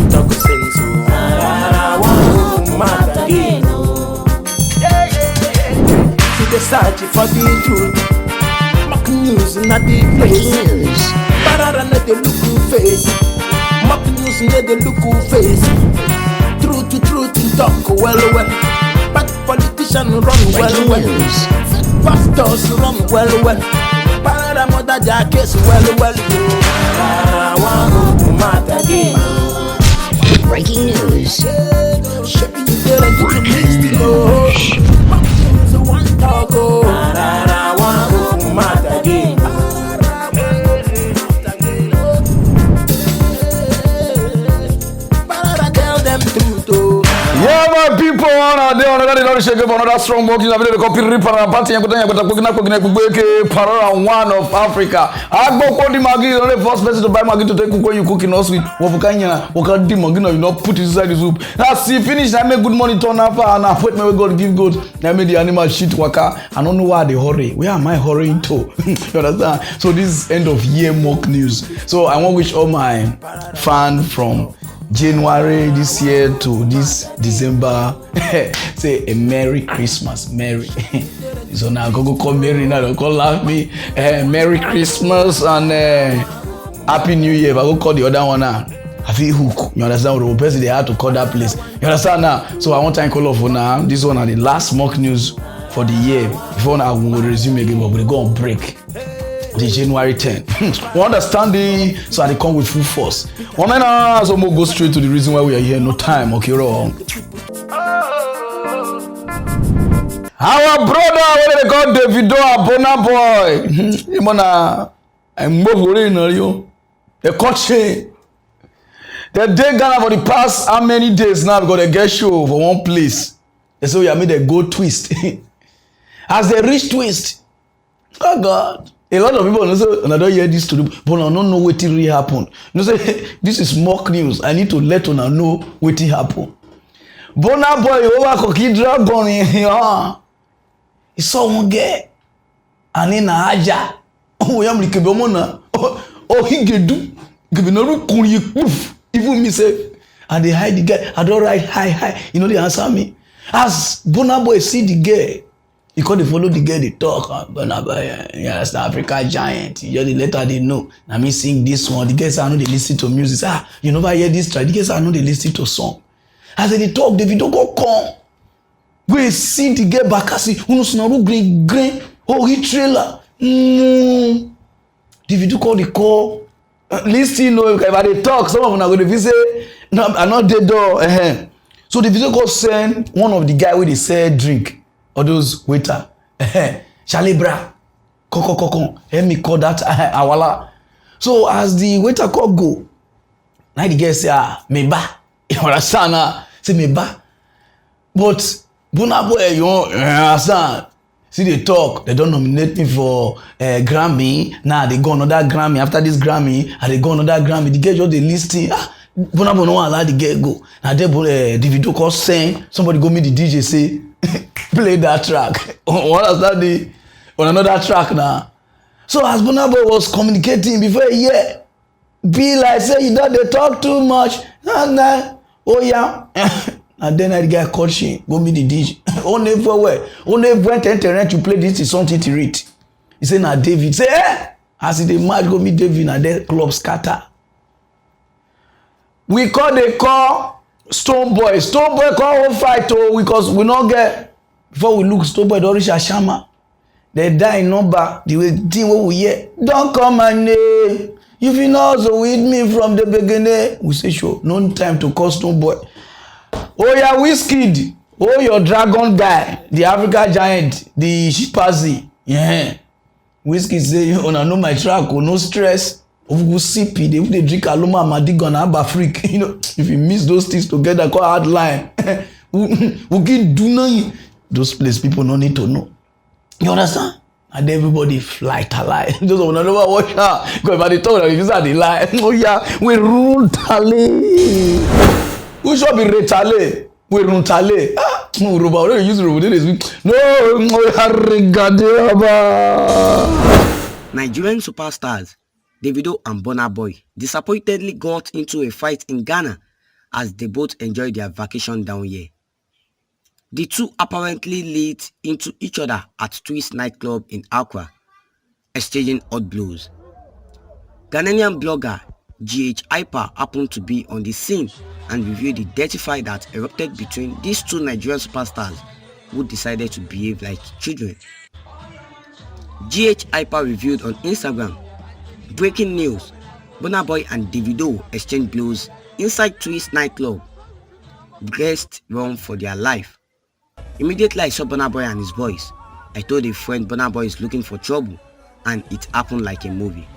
talk sense. I want to mad again. To the search for the truth. Mock news not the place. Pararan the look face. Mock news not the look face. Truth in talk well. But politicians run well. Pastors run well. Pararan mother jackets well. I want to mad again. Breaking news. Shaping the news. One talk. I want to mad again. Pararan tell them truth. Yeah, my people, another shake up another strong walking. I'm going to copy Pararan party. I'm going to Pararan one of Africa. I go call the Maggie, the only first person to buy Maggie to take you cooking us with Wapukanya, Wakadi Magino, you know, put it inside the soup. Now, see, finish. I make good money, turn up, and I put my God, give good. I made the animal shit waka. I don't know why they hurry. Where am I hurrying to? You understand? So, this is end of year mock news. So, I want to wish all my fans from January this year to this December, say a Merry Christmas, Merry. So now go call Mary now, don't call laugh me. Merry Christmas and Happy New Year. But I go call the other one now. I feel hook. You understand? The person they had to call that place. You understand now? So I want to call off for now. This one are the last mock news for the year. Before now we will resume again, but we go on break. The January 10th. We understand so they come with full force. One man, so we'll go straight to the reason why we are here. No time, okay, wrong. Our brother, what they call Davido, Abona boy. I'm moving on you. The coach. They Ghana for the past how many days now because they get show for one place. They say we have made a go twist. As they reach twist, oh God. A lot of people don't hear this story, but I don't know what really happened. You say this is mock news. I need to let you know what happened. Bona boy over Koki Dragon. He saw one girl and in a haja. Oh, I'm like Bomona. Oh, he get do. Give me no proof. Even me say, and they hide the girl. I don't write hi. You know they answer me. As Bona boy see the girl. You can't follow the girl they talk. That's the Africa giant. You just later they know. I mean sing this one. The girls I know they listen to music. You never hear this track. The girls I know they listen to song. As they talk, Davido go come. We see the girl back. See, uno snoru green. Oh, he trailer. Davido call the call. Listen, no, if they talk, some of them are going to visit. No, I'm not dead door. So Davido go send one of the guy where they sell drink. Or those waiter, Shalibra, Koko, let me call that Awala. So as the waiter call go, now the guy say, meba, you understand? Say meba. But Bonaboy, you understand? See they talk, they don't nominate me for Grammy. Now they go another Grammy. After this Grammy, and they go another Grammy. The guy just they listing. Bonaboy no allow the guy go. Now they Davido call sing. Somebody go meet the DJ say. Play that track. What is that on another track now? So as Bonaboy was communicating before a year, be like say you don't they talk too much. Oh yeah. And then the guy called she go meet the DJ. Only for where? Only went to internet to play this is something to read. He said now David say as he match go meet David and then club scatter. We call Stone Boy call home fight because we not get before we look Stone Boy don't reach Ashama. They die in number. The way thing what we hear. Don't come my name. If you know also with me from the beginning. We say sure. No time to call Stone Boy. Oh yeah, Wizkid. Oh your dragon guy. The Africa giant. The Shipazi. Yeah. Wizkid say you know my track. No stress. Of go sippy, they drink aloma madigon aba freak. You know, if you mix those things together, call hard line. We can do nothing. Those places people don't need to know. You understand? And everybody fly to lie. Just want to never watch her. Because if they talk, if you say they lie, oh yeah, we rule tale. We should be retale. We rule tale. No, Roba, we use Roba. No, Nigerian superstars Davido and Burna Boy disappointedly got into a fight in Ghana as they both enjoy their vacation down here. The two apparently lead into each other at Twist nightclub in Accra, exchanging hot blows. Ghanaian blogger GH Hyper happened to be on the scene and reviewed the dirty fight that erupted between these two Nigerian superstars who decided to behave like children. GH Hyper reviewed on Instagram, breaking news, Burna Boy and Davido exchange blows inside Twist nightclub. Guests run for their life. Immediately I saw Burna Boy and his boys. I told a friend Burna Boy is looking for trouble, and it happened like a movie.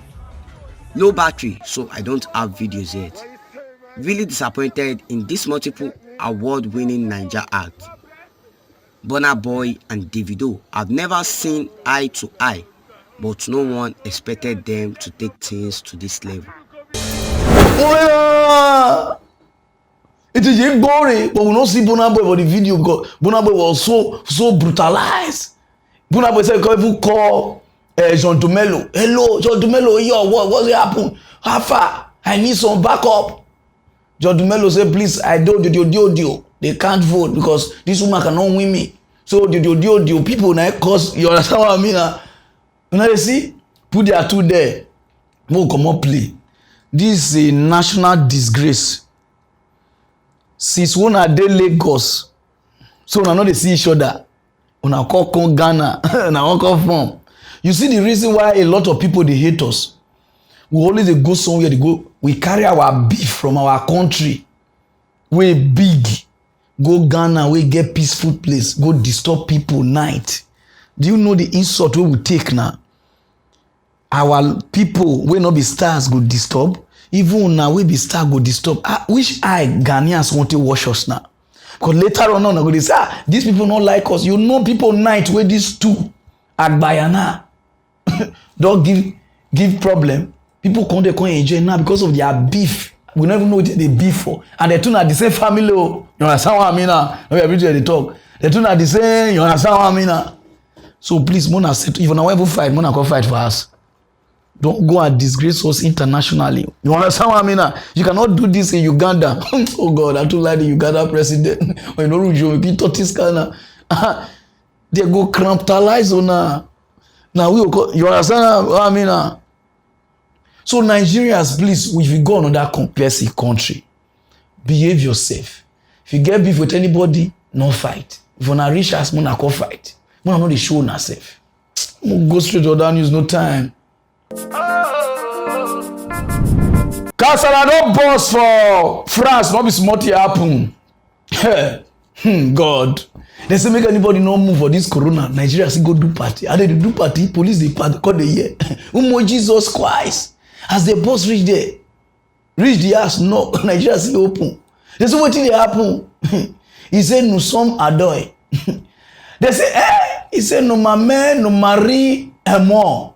Low battery, so I don't have videos yet. Really disappointed in this multiple award-winning Naija act. Burna Boy and Davido have never seen eye to eye, but no one expected them to take things to this level. Oh, yeah. It is boring, but we don't see Burna Boy for the video. Burna Boy was so brutalized. Burna Boy said, "People call John Dumelo. Hello, John Dumelo. Yo, what's happen? How far? I need some backup." John Dumelo said, "Please, I don't do. They can't vote because this woman cannot win me. So do people now cause you understand what I mean? Now you see, put their two there. We'll come up play. This is a national disgrace. Since when are they Lagos? So we not they see each other. We call Ghana. Now come from. You see the reason why a lot of people they hate us. We always go somewhere. We carry our beef from our country. We big. Go Ghana. We get peaceful place. Go disturb people night. Do you know the insult we will take now? Our people will not be stars go disturb. Even now we be star go disturb. Which Ghanaians want to wash us now? Because later on, go say, these people don't like us. You know people night where these two Agbayana don't give problem. People come enjoy now because of their beef. We don't even know what they beef for. And they two are the same family. You understand what I mean now? Every they talk. They two are the same. You understand what I mean now? So please, Mona said, if you want to fight, Mona come fight for us. Don't go and disgrace us internationally. You understand what I mean? You cannot do this in Uganda. Oh God, I don't like the Uganda president. Or you know, you talk this kind of. They go cramptalize on now. You understand what I mean? So Nigerians, please, if you go another complex country, behave yourself. If you get beef with anybody, no fight. If you want to reach us, Mona go fight. Mona not the show yourself. Go straight to other news, no time. Kasala don't boss for France, not be smart happen. God. They say make anybody no move for this corona. Nigeria still go do party. And they do party, police they party, call the year. Jesus Christ. As the boss reach the house, no, Nigeria still open. They say what did happen? He said no some adoy. They say, he said no mama, no Marie, and more.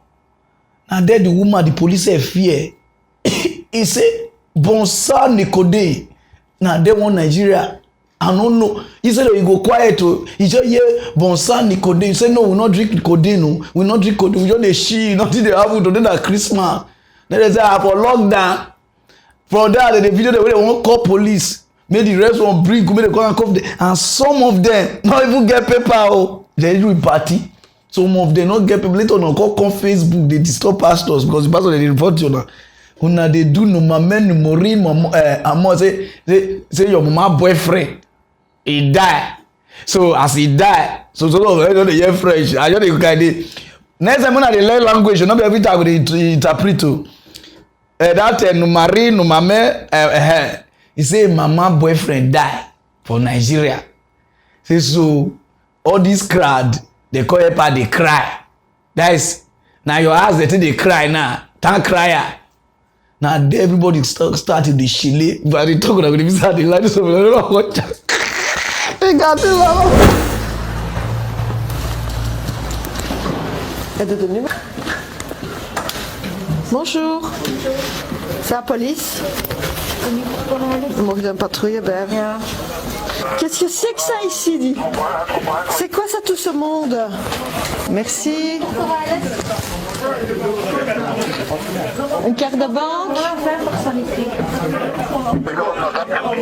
And then the woman, the police say fear. He said, Bonsa Nicode. Now they want Nigeria. I don't know. He said, you go quiet. He said, yeah, Bonsa Nicode. He said, no, we not drink Nicode. No, we not drink Nicode. We just the she, nothing they have to do that Christmas. Then they say, for lockdown. For that, the video they won't call police. Maybe the rest won't bring, maybe they go and come. And some of them not even get paper. Oh, they do a party. Some of them not get people later on come Facebook. They disturb pastors because the pastor they report you now. Una they do no mama no mori mama say your mama boyfriend he die. So as he die, so I don't hear French. I just dey kind. Next time when I learn language, not be every time we interpret to. That no mari no mama he say mama boyfriend die for Nigeria. Say so all this crowd. They call it part they cry. That is now your house they cry now. Can't cry. Now everybody started the chile. But they talk about the start the light so I don't know what. They got it. Bonjour. C'est la police. On manque d'une patrouille, ben. Qu'est-ce que c'est que ça ici, dit? C'est quoi ça tout ce monde? Merci. Une carte de banque.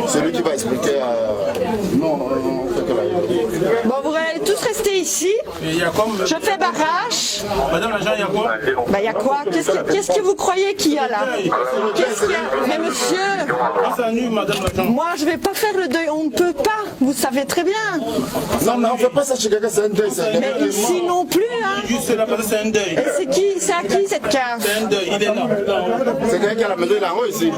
C'est lui qui va expliquer. Non, Bon, vous allez tous rester ici. Je fais barrage. Madame l'agent, il y a quoi? Bah, il y a quoi? Qu'est-ce que vous croyez qu'il y a là? Qu'est-ce qu'il y a? Mais monsieur, moi je vais pas faire le deuil, on ne peut pas, vous savez très bien. Non, mais on fait pas ça chez quelqu'un, c'est un deuil. Mais ici non plus, hein. Juste là, parce que c'est un deuil. Et c'est qui? C'est à qui cette cave? C'est un deuil, il est là. C'est quelqu'un qui a la maison, il est en haut ici.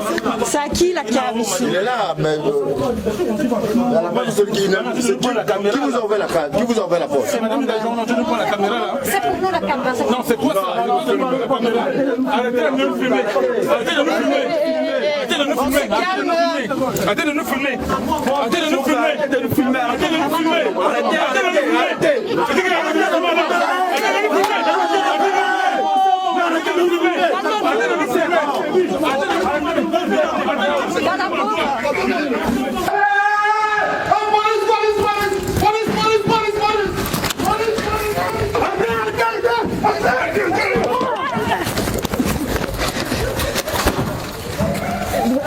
C'est à qui la cave ici? Il est là, mais. Il y a la part de celui qui vous a ouvert la cave? Qui vous a ouvert la porte? C'est madame l'agent, on ne prend la caméra là. C'est pour nous la caméra. Non, c'est quoi ça? Arrêtez de nous filmer. Arrêtez de nous filmer. Arrêtez de nous filmer. Arrêtez de nous filmer. Arrêtez de nous filmer. Arrêtez de nous filmer. Arrêtez de nous filmer. Arrêtez de nous filmer. Arrêtez.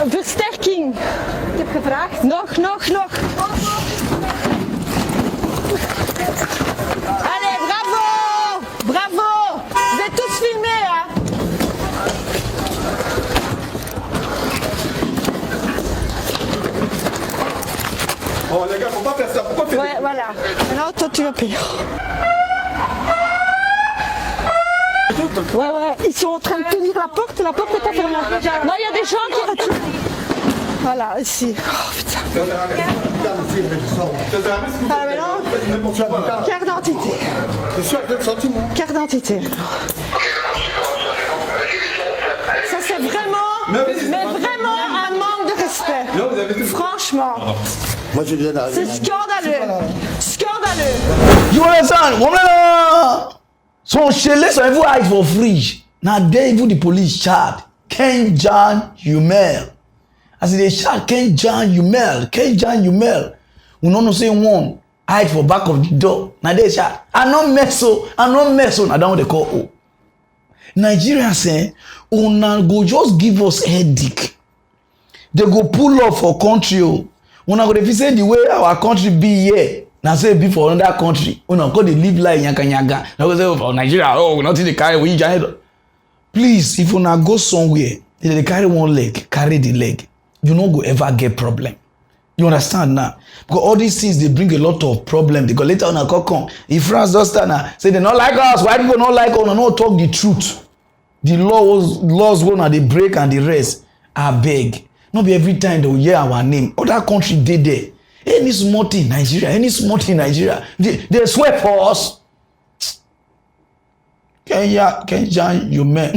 Versterking. Ik heb gevraagd. Nog. Allez, bravo. Bravo. Vous êtes tous filmés, hein. Oh les gars, faut pas faire ça. Pourquoi faire ça? Ouais, voilà. Maintenant, toi, tu vas payer. Ouais, ils sont en train de tenir la porte est pas fermée. Non, il y a des gens qui retirent. Voilà, ici. Oh putain. Ah, mais non. Carte d'identité. Carte d'identité. Ça, c'est vraiment, mais vraiment un manque de respect. Franchement. Moi, je viens d'arriver. C'est scandaleux. Scandaleux. You understand? Woman, son shele so even hide for fridge. Na there even the police shout, Ken John Humel. As they shout, Ken John Humel. We no know say one hide for back of the door. Na they shout, I no mess so. Na that what they call O. Nigerians una go just give us headache. They go pull up for country o. Una go dey feel say the way our country be here. Na say be for another country. Una go dey live like yankanyaga. Na go say for Nigeria, oh, nothing dey carry we giant. Please, if una go somewhere, if they carry one leg, carry the leg. You no go ever get problem. You understand now? Because all these things they bring a lot of problem. Because later on, come. If France just stand now, say they not like us, white people not like us, no talk the truth. The laws go now they break and the rest. I beg. Not be every time they will hear our name. Other country they there. Any small thing in Nigeria, they swear for us. Kenya, you man.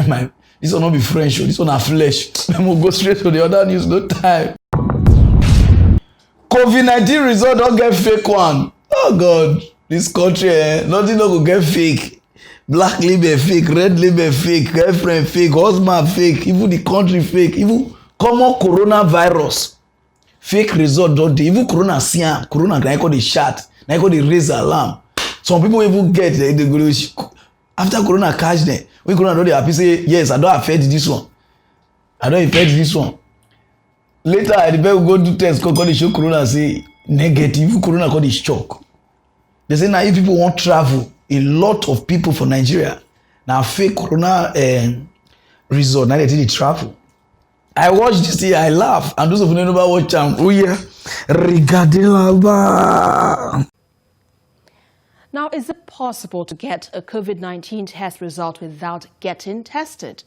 my. This will not be French. This one are flesh. Then we'll go straight to the other news. No time. COVID-19 result don't get fake one. Oh God, this country, nothing no go get fake. Black label fake, red label fake, girlfriend fake, husband fake, even the country fake, even common coronavirus. Fake result don't dey. Even corona siam, corona na call the shot, na call the raise alarm. Some people even get they go after corona catch them. When corona don dey happy say yes, I don affect this one. Later, I go do test, call the show corona say negative. Corona call the shock. They say now if people want travel, a lot of people for Nigeria now fake corona result. Now they take the travel. I watch this thing, I laugh, and those of you who never watch them, oh yeah, regadilaba. Now, is it possible to get a COVID-19 test result without getting tested?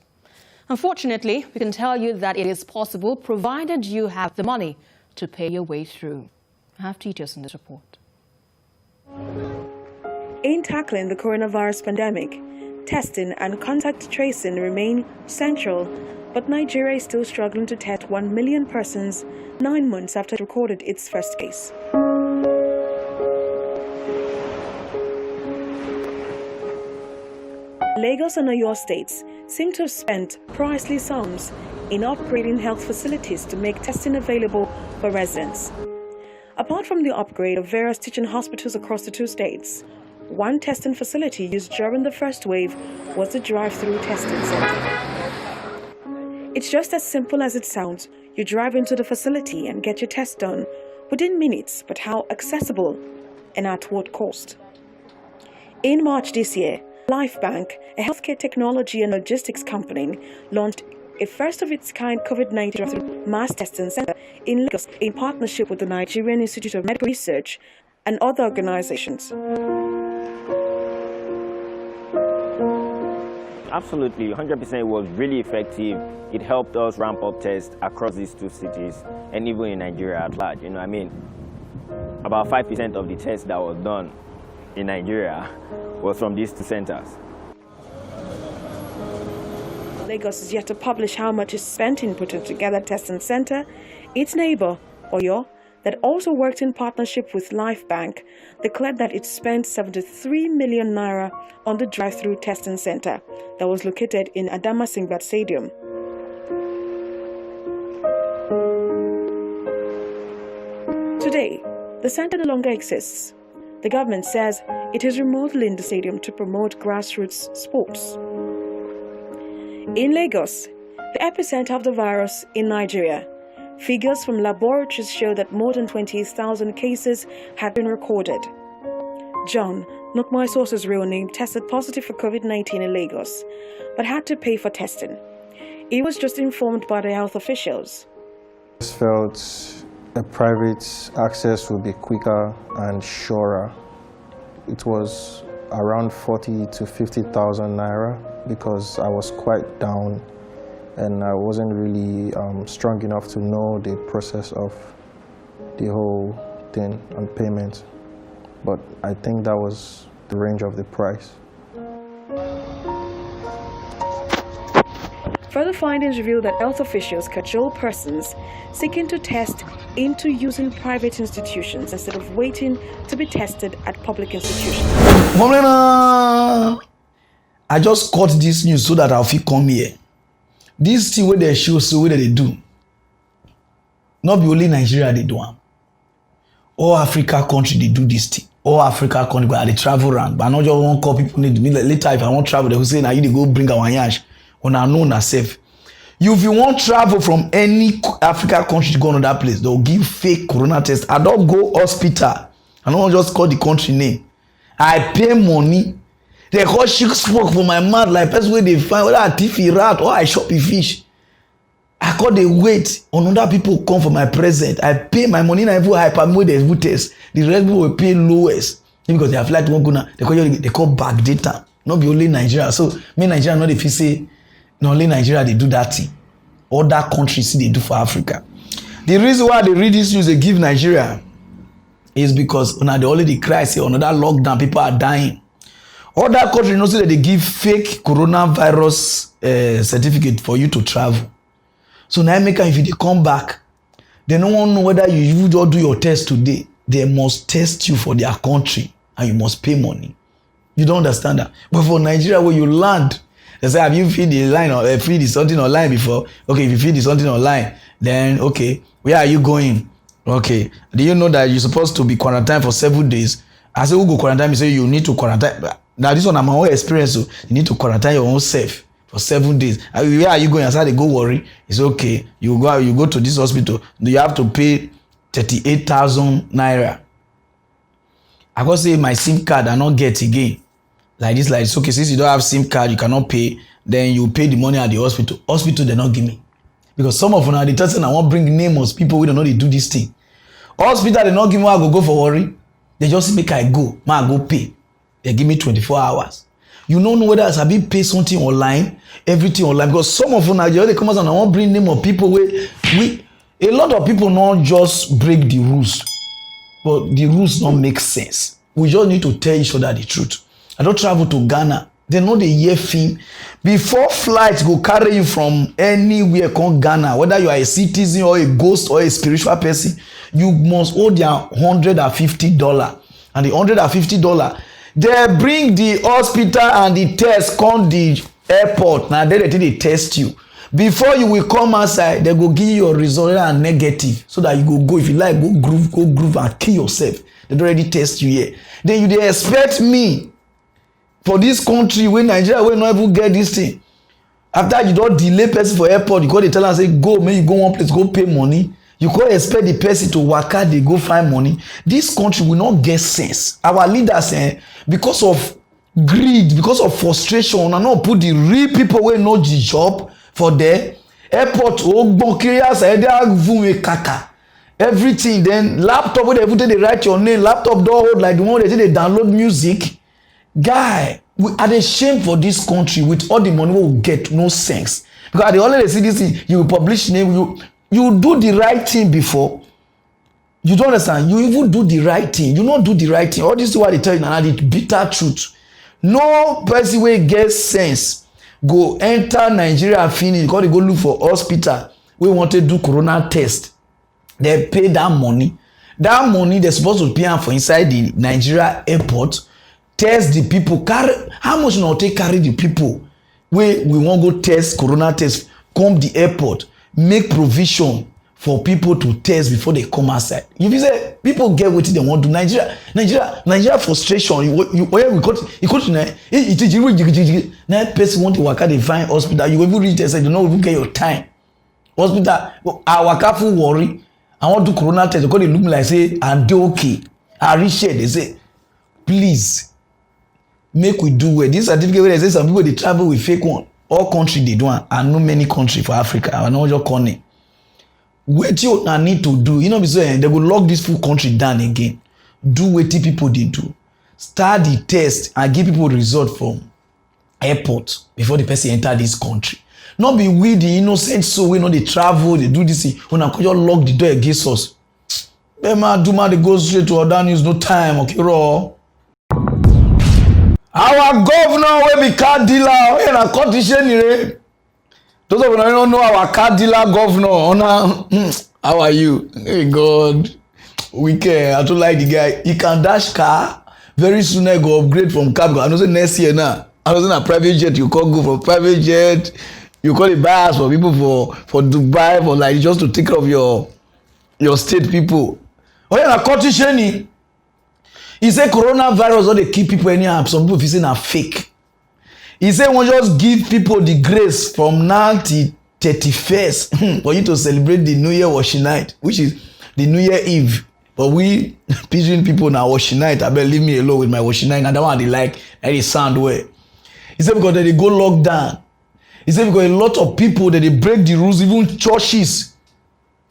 Unfortunately, we can tell you that it is possible provided you have the money to pay your way through. I have details in this report. In tackling the coronavirus pandemic, testing and contact tracing remain central, but Nigeria is still struggling to test 1 million persons 9 months after it recorded its first case. Lagos and Oyo states seem to have spent priceless sums in upgrading health facilities to make testing available for residents. Apart from the upgrade of various teaching hospitals across the two states, One testing facility used during the first wave was the drive-through testing center. It's just as simple as it sounds. You drive into the facility and get your test done within minutes, but how accessible and at what cost? In March this year, LifeBank, a healthcare technology and logistics company, launched a first-of-its-kind COVID-19 mass testing center in Lagos in partnership with the Nigerian Institute of Medical Research and other organizations. Absolutely, 100% was really effective. It helped us ramp up tests across these two cities and even in Nigeria at large. About 5% of the tests that was done in Nigeria was from these two centers. Lagos is yet to publish how much is spent in putting together a testing center. Its neighbor, Oyo, that also worked in partnership with LifeBank, declared that it spent 73 million naira on the drive-through testing center that was located in Adamasingba Stadium. Today, the center no longer exists. The government says it is remodeling the stadium to promote grassroots sports. In Lagos, the epicenter of the virus in Nigeria, figures from laboratories show that more than 28,000 cases have been recorded. John, not my source's real name, tested positive for COVID-19 in Lagos, but had to pay for testing. He was just informed by the health officials. I just felt a private access would be quicker and surer. It was around 40 to 50,000 naira because I was quite down and I wasn't really strong enough to know the process of the whole thing on payment. But I think that was the range of the price. Further findings reveal that health officials cajole persons seeking to test into using private institutions instead of waiting to be tested at public institutions. I just caught this news so that I'll feel come here. This thing where they show, so what they do. Not be only Nigeria they do. All Africa country they do this thing. All Africa country but they travel around. But not just one call people need me later if I want travel they will say now you go bring our yash. On our known ourselves. If you want travel from any Africa country to go to that place, they'll give fake corona test. I don't go hospital. I don't just call the country name. I pay money. They call shit smoke for my mouth like person where they find whether I thief a rat or I shop a fish. I call the wait on other people come for my present. I pay my money and I put hyper mode they will test. The rest people will pay lowest because they have like one gonna they call back data. Not be only Nigeria. So me Nigeria not if you say not only Nigeria they do that thing. Other countries they do for Africa. The reason why they read this news they give Nigeria is because when they already cry say another lockdown people are dying. Other countries know say that they give fake coronavirus certificate for you to travel. So now if they come back, they don't want to know whether you just do your test today. They must test you for their country and you must pay money. You don't understand that. But for Nigeria where you land, they say, have you feed the line or feed something online before? Okay, if you feed something online, then okay, where are you going? Okay, do you know that you're supposed to be quarantined for 7 days? I say, who go quarantine? You say you need to quarantine. Now this one, I'm my own experience. So you need to quarantine your own self for 7 days. Where are you going? I said, they go worry. It's okay. You go to this hospital. You have to pay 38,000 naira. I go say my SIM card I not get again. Like this, like it's okay. Since you don't have SIM card, you cannot pay. Then you pay the money at the hospital. Hospital they not give me because some of them are the person I want bring name of people we don't know they do this thing. Hospital they not give me. I go for worry. They just make I go. I go pay. They give me 24 hours. You don't know whether I be pay something online, everything online because some of them they come out and I want bring name of people we a lot of people not just break the rules, but the rules don't make sense. We just need to tell each other the truth. I don't travel to Ghana. They know the year film. Before flights go carry you from anywhere called Ghana, whether you are a citizen or a ghost or a spiritual person, you must owe their $150. And the $150, they bring the hospital and the test come the airport. Now they test you. Before you will come outside, they go give you your result and negative so that you go. If you like, go groove and kill yourself. They already test you here. Then they expect me for this country where Nigeria will not even get this thing. After you don't delay person for airport, you call the teller and say, go, may you go one place, go pay money. You can't expect the person to work out, they go find money. This country will not get sense. Our leaders, because of greed, because of frustration, and not put the real people where know the job for there. Airport, everything. Then laptop, where they write your name, laptop don't hold like the one they download music. Guy, we are ashamed for this country with all the money we will get, no sense. Because they already see this thing, you will publish name, you do the right thing before. You don't understand? You even do the right thing. You not do the right thing. All this is what they tell you now, the bitter truth. No person wey get sense go enter Nigeria and finish because they go look for hospital wey want to do corona test. They pay that money. That money they supposed to pay am for inside the Nigeria airport. Test the people. Carry how much now take carry the people wey we wan go test corona test come the airport. Make provision for people to test before they come outside. If you say people get wetin they want to Nigeria frustration. Where we got you go to now person want to work at the fine hospital. You even reach there say you no even get your time. Hospital I waka full worry. I want to do corona test because they look me like say I'm okay. I reach here they say please make we do well. This certificate where they say some people they travel with fake one. All country they do and I know many country for Africa. I know your corner. What you need to do, you know, they will lock this full country down again. Do what people they do. Start the test and give people result from airport before the person enter this country. Not be we the innocent so we know they travel, they do this thing. When I could just lock the door against us. Bema Duma they go straight to other news, no time, okay, raw. Our governor will be car dealer and a competition. Those of you don't know our car dealer governor. How are you? Hey God. We care. I don't like the guy. He can dash car. Very soon I go upgrade from car. I know say next year now. I was in a private jet. You can't go from private jet. You call it buyers for people for Dubai for like just to take care of your state people. Oh yeah, a competition. He said coronavirus or they keep people anyhow. Some people feel saying are fake. He said we just give people the grace from now till 31st for you to celebrate the New Year washing night, which is the New Year Eve. But we Pidgin people now washing night. I better leave me alone with my washing night. And that one they like any sound way. He said because they go lock down. He said because a lot of people that they break the rules, even churches,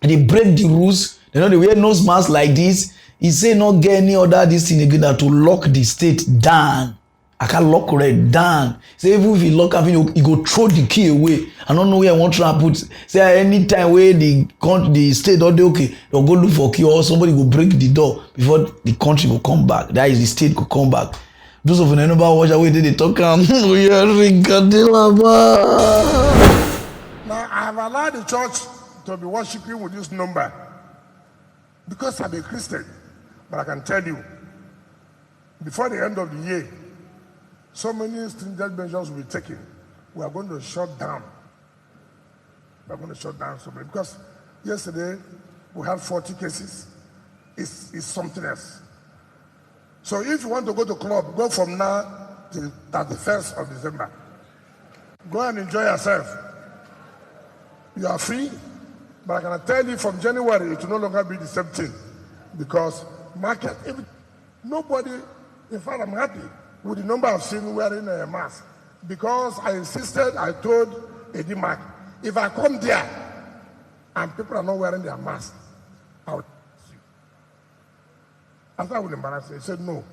and they break the rules. They know they wear nose masks like this. He said not get any other this thing again that to lock the state down. I can't lock it down. Say even if you lock up, you go throw the key away. I don't know where I want to put. Say anytime where the state or they okay, they'll go look for key or somebody will break the door before the country will come back. That is the state will come back. Those of you know about watch away they talk Now I have allowed the church to be worshiping with this number because I'm a Christian. But I can tell you, before the end of the year, so many stringent measures will be taken. We are going to shut down. We are going to shut down so many. Because yesterday, we had 40 cases. It's something else. So if you want to go to club, go from now till 31st of December. Go and enjoy yourself. You are free, but I can tell you from January, it will no longer be the same thing. Because market, nobody, in fact, I'm happy with the number of seen wearing a mask. Because I insisted, I told Eddie Mark, if I come there and people are not wearing their mask, I will see you. After I would embarrass him, he said no,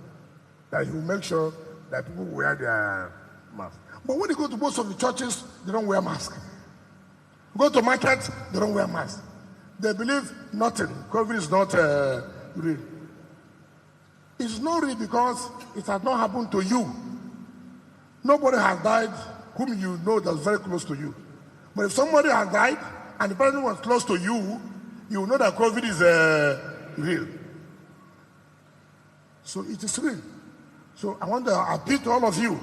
that he will make sure that people wear their mask. But when you go to most of the churches, they don't wear masks. Go to market, they don't wear masks. They believe nothing. COVID is not real. It's not real because it has not happened to you. Nobody has died whom you know that's very close to you. But if somebody has died and the person was close to you, you know that COVID is real. So it is real. So I want to appeal to all of you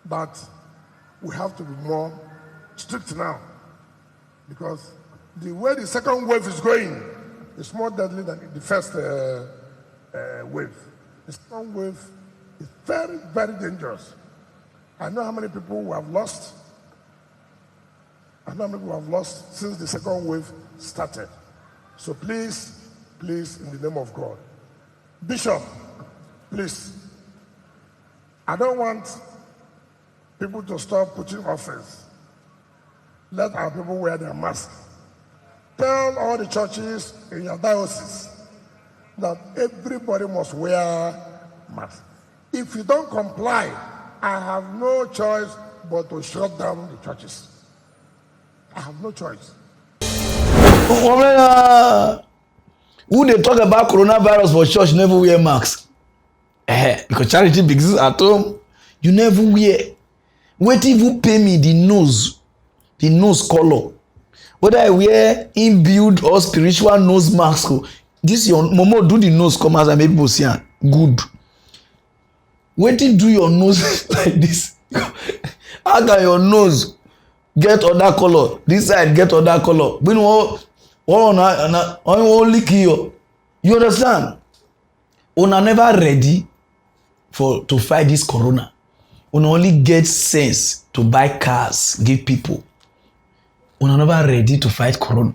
that we have to be more strict now because the way the second wave is going is more deadly than the first wave. The second wave is very, very dangerous. I know how many people we have lost. I know how many people have lost since the second wave started. So please, please, in the name of God. Bishop, please. I don't want people to stop putting offerings. Let our people wear their masks. Tell all the churches in your diocese that everybody must wear masks. If you don't comply, I have no choice but to shut down the churches. I have no choice. Who they talk about coronavirus for church never wear masks? Because charity begins at home. You never wear. Wait if you pay me the nose color. Whether I wear inbuilt or spiritual nose mask. This your momo do the nose come as I make Bosian. Good. Wait till do your nose like this. How can your nose get other color? This side get other color. When only kill you understand? Una never ready to fight this corona. Una only get sense to buy cars, give people. Una never ready to fight corona.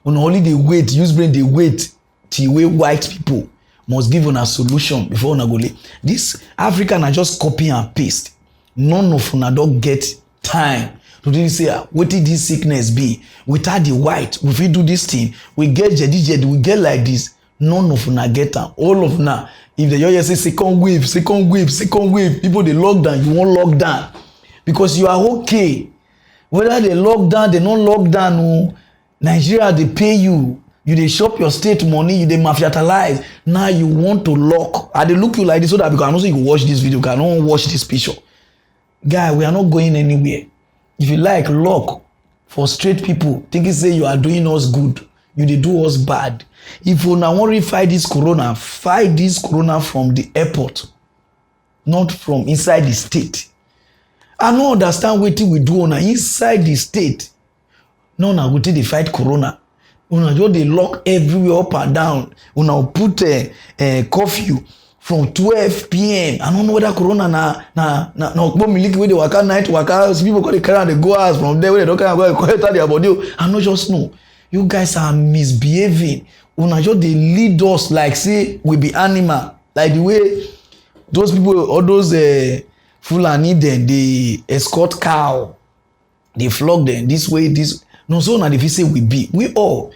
Una only dey wait, use brain dey wait till wey white people must give una solution before una go lay. This Africa na just copy and paste. None of una don get time to really say wetin this sickness be. Without the white, we fit do this thing. We get jedi, we get like this. None of una get am. All of una, if the just say second wave, people dey lock down, you wan lock down because you are okay. Whether they lock down, they not lock down. No. Nigeria they pay you. You dey shop your state money. You dey mafiatalize. Now you want to lock. I dey look you like this so that because I know so you watch this video. Because I don't watch this picture. Guy, we are not going anywhere. If you like lock for straight people, thinking say you are doing us good, you dey do us bad. If you now want to fight this corona from the airport, not from inside the state. I don't understand wetin we do una inside the state. No, na wetin dey fight corona. Una just dey lock everywhere up and down. Una put curfew from 12 p.m. I don't know whether corona na okpo miliki wey dey waka night waka. People go dey carry and dey go house from there where they don't carry go enter their body. I no just know. You guys are misbehaving. Una just dey lead us like say we be animal. Like the way those people, all those Fulani then they escort cow, they flog them this way, this. No, so now if you say we be, we all.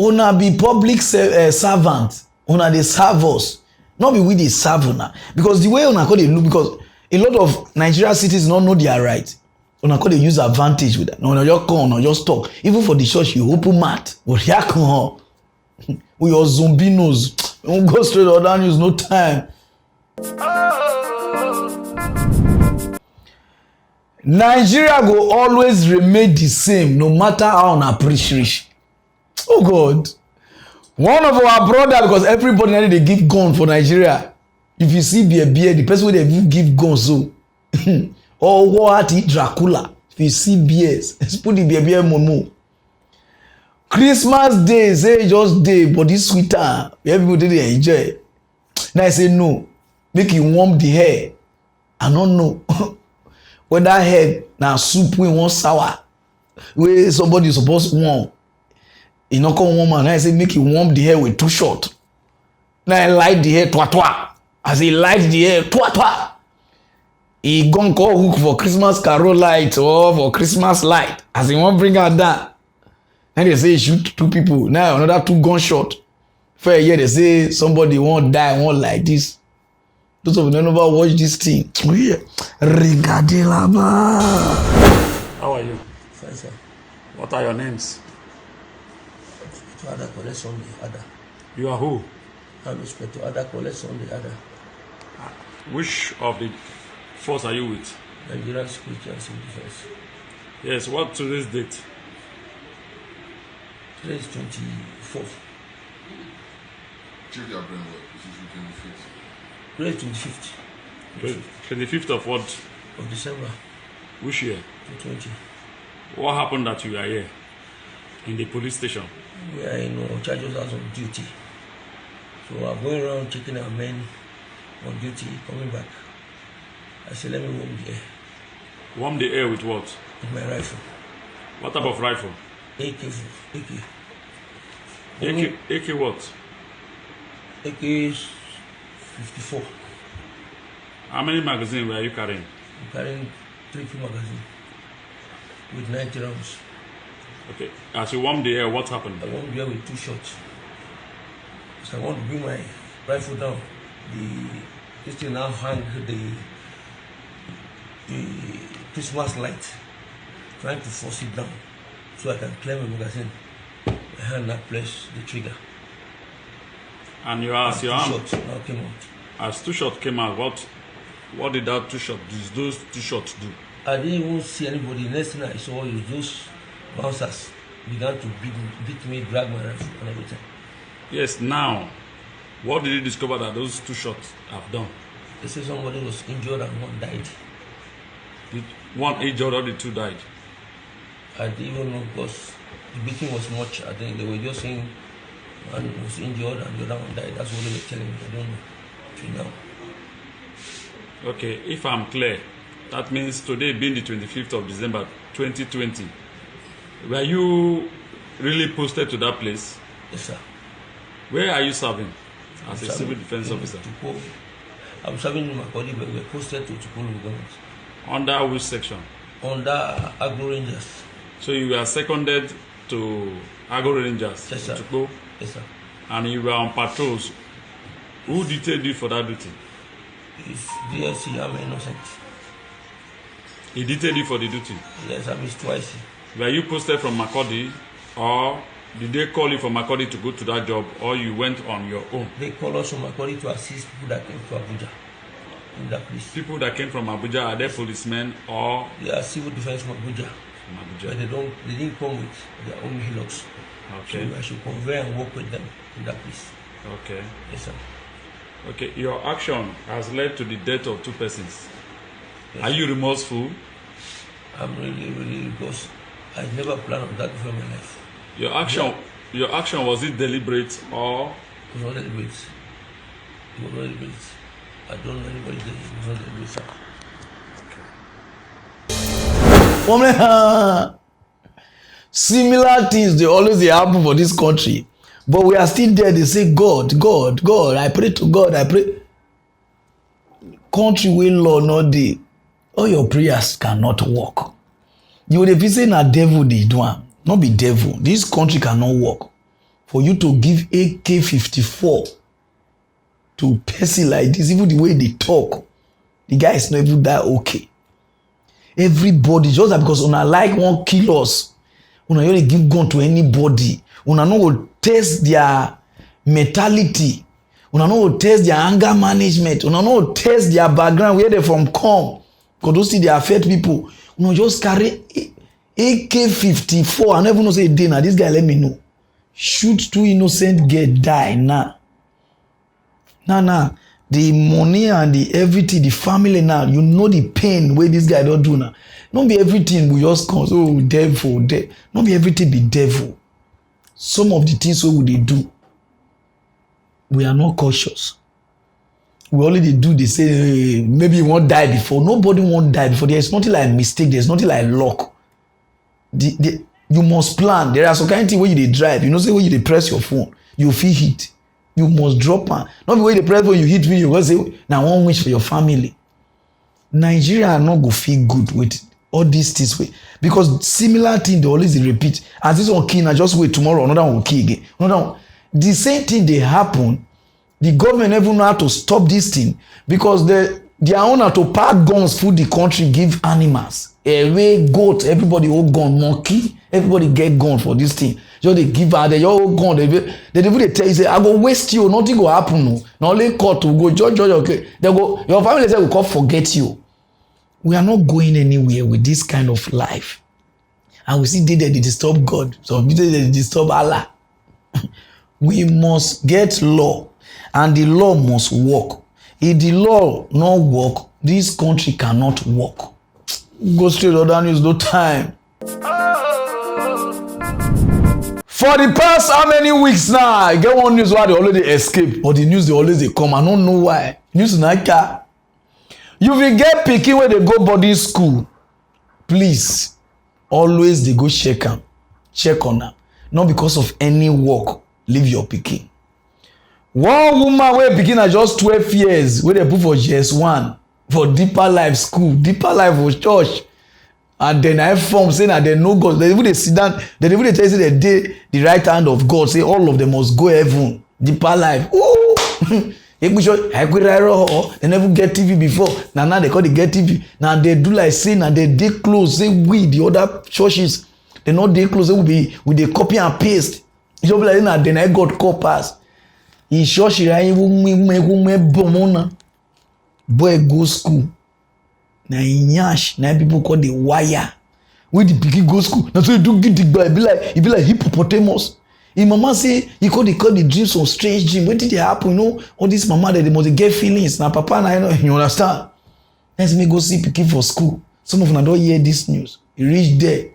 Una be public servant. Una they serve us. Not be we they serve una. Because the way una call they look, because a lot of Nigerian cities don't know their right. Una call they use advantage with that. No, una just come, una just talk. Even for the church, you open mat. But here come with your zombie nose. Don't go straight or down, use no time. Nigeria go always remain the same no matter how una preach reach. Oh God. One of our brother, because everybody now they give gun for Nigeria. If you see beer, the person wey dey give gun so. Or what Dracula. If you see beers, put the beer momo. Christmas day, say just day, but this sweeter. Everybody they enjoy. Now I say no. Make it warm the hair. I don't know. Whether head na soup wey wan sour, wey somebody suppose warm, e no come warm am. Now I say make e warm the hair with too short. Now I light the hair twa. As he light the hair twa, he gon call hook for Christmas carol light or for Christmas light. As he wan bring out that, then they say he shoot 2 people. Now another 2 gunshot. For a year they say somebody wan die, wan like this. Those of them never watch this thing. Rigadelaba. How are you? Fine, sir. What are your names? Ada collection the other. You are who? I'm Inspector Ada collection the other. Which of the force are you with? Nigerian Security and Civil Defense. Yes, what today's date? Today is 24th. Check your brain work. This is 25th. Today is 25th. 25th of what? Of December. Which year? 2020. What happened that you are here in the police station? We are in charges house of duty. So I'm going around checking our men on duty, coming back. I said, let me warm the air. Warm the air with what? With my rifle. What type of rifle? AK. AK what? AK is 54. How many magazines were you carrying? I'm carrying 3 magazines with 90 rounds. Okay. As you warmed the air, what happened? I warmed the air with 2 shots. So I want to bring my rifle down. This thing now hang the Christmas light, trying to force it down so I can clear my magazine. My hand now press the trigger. And your hand shots now came out. As 2 shots came out, what did that 2 shots do? Those 2 shots do? I didn't even see anybody. Next thing I saw is those bouncers began to beat me, drag my rifle and everything. Yes, now, what did you discover that those 2 shots have done? They say somebody was injured and 1 died. Did 1 injured or the 2 died? I didn't even know because the beating was much. I think they were just saying one was injured and the other one died. That's what they were telling me. I don't know till now. Okay, if I'm clear, that means today being the 25th of December 2020, were you really posted to that place? Yes, sir. Where are you serving as a civil defense officer? I'm serving in my body, but we're posted to Tukulu government. Under which section? Under Agro Rangers. So you were seconded to Agro Rangers? Yes, sir. Tukulu? Yes, sir. And you were on patrols. Who detailed you for that duty? If DLC, I'm innocent. He detailed you for the duty? Yes, I missed twice. Were you posted from Makurdi, or did they call you from Makurdi to go to that job, or you went on your own? They called us from Makurdi to assist people that came to Abuja in that place. People that came from Abuja, are they policemen or? They are civil defense from Abuja. But they didn't come with their own hillocks. Okay. So I should convey and work with them in that place. Okay. Yes, sir. Okay, your action has led to the death of 2 persons. Yes. Are you remorseful? I'm really, because I never planned on that before in my life. Your action, was it deliberate or? It was not deliberate. I don't know anybody there. It was not deliberate, sir. Similar things they always happen for this country, but we are still there. They say God. I pray to God. I pray. Country will law not dey. All your prayers cannot work. You would be saying a devil they do am. Not be devil. This country cannot work. For you to give AK-54 to a person like this, even the way they talk, the guy is not even that okay. Everybody, just that because una like won't kill us, una only give gun to anybody. Una no go test their mentality. Una no go test their anger management. Una no go test their background, where they from come. Because those things they affect people. Una just carry AK-54. I never know say a day now. This guy let me know. Shoot 2 innocent girls die now. Nah. The money and the everything, the family now, you know the pain where this guy don't do now. Not be everything we just come, so devil. Not be everything be devil. Some of the things we they do, we are not cautious. We only do, they say, hey, maybe you won't die before. Nobody won't die before. There's nothing like mistake. There's nothing like luck. You must plan. There are some kind of things where you drive. You know, say when you press your phone, you feel hit. You must drop man. Not the way they press when you hit me, you go say, now one wish for your family. Nigeria are not go feel good with all these things way. Because similar thing they always repeat. As this one kill, now just wait tomorrow, another one will kill again. Another one. The same thing they happen. The government never know how to stop this thing because their owner to pack guns for the country, give animals. Away goat, everybody hold gun, monkey, everybody get gun for this thing. Just they give out, they all gun, they tell you, say, I go waste you, nothing go happen. No. Not only court to go, judge, okay. They go, your family say, we can't forget you. We are not going anywhere with this kind of life. And we see they disturb God. So they disturb Allah. We must get law. And the law must work. If the law not work, this country cannot work. Go straight, other news, no time. For the past how many weeks now, I get one news why they already escape, but the news they always they come. I don't know why. News na you will get pikin where they go boarding school. Please, always they go check on her. Not because of any work, leave your pikin. One woman where pikin are just 12 years, where they put for GS1 for Deeper Life school, Deeper Life was church. And then I form saying that they know God. They even they sit down, they even they tell you they did the right hand of God. Say all of them must go heaven. Deeper Life. Ooh. They never get TV before. Now they call it get TV. Now they do like saying and they close. Say we the other churches. They not they close. They will be with the copy and paste. It's just like that. Then I got coppers. In church, boy go school. Na inyash na people call the wire. When the pikin go school, na so you do get it be like hippopotamus. Him mama say he call the dreams of strange dream. When did it happen? You know, all this mama that they must get feelings. Now papa na you understand. Let's me go see pikin for school. Some of them don't hear this news. You reach there.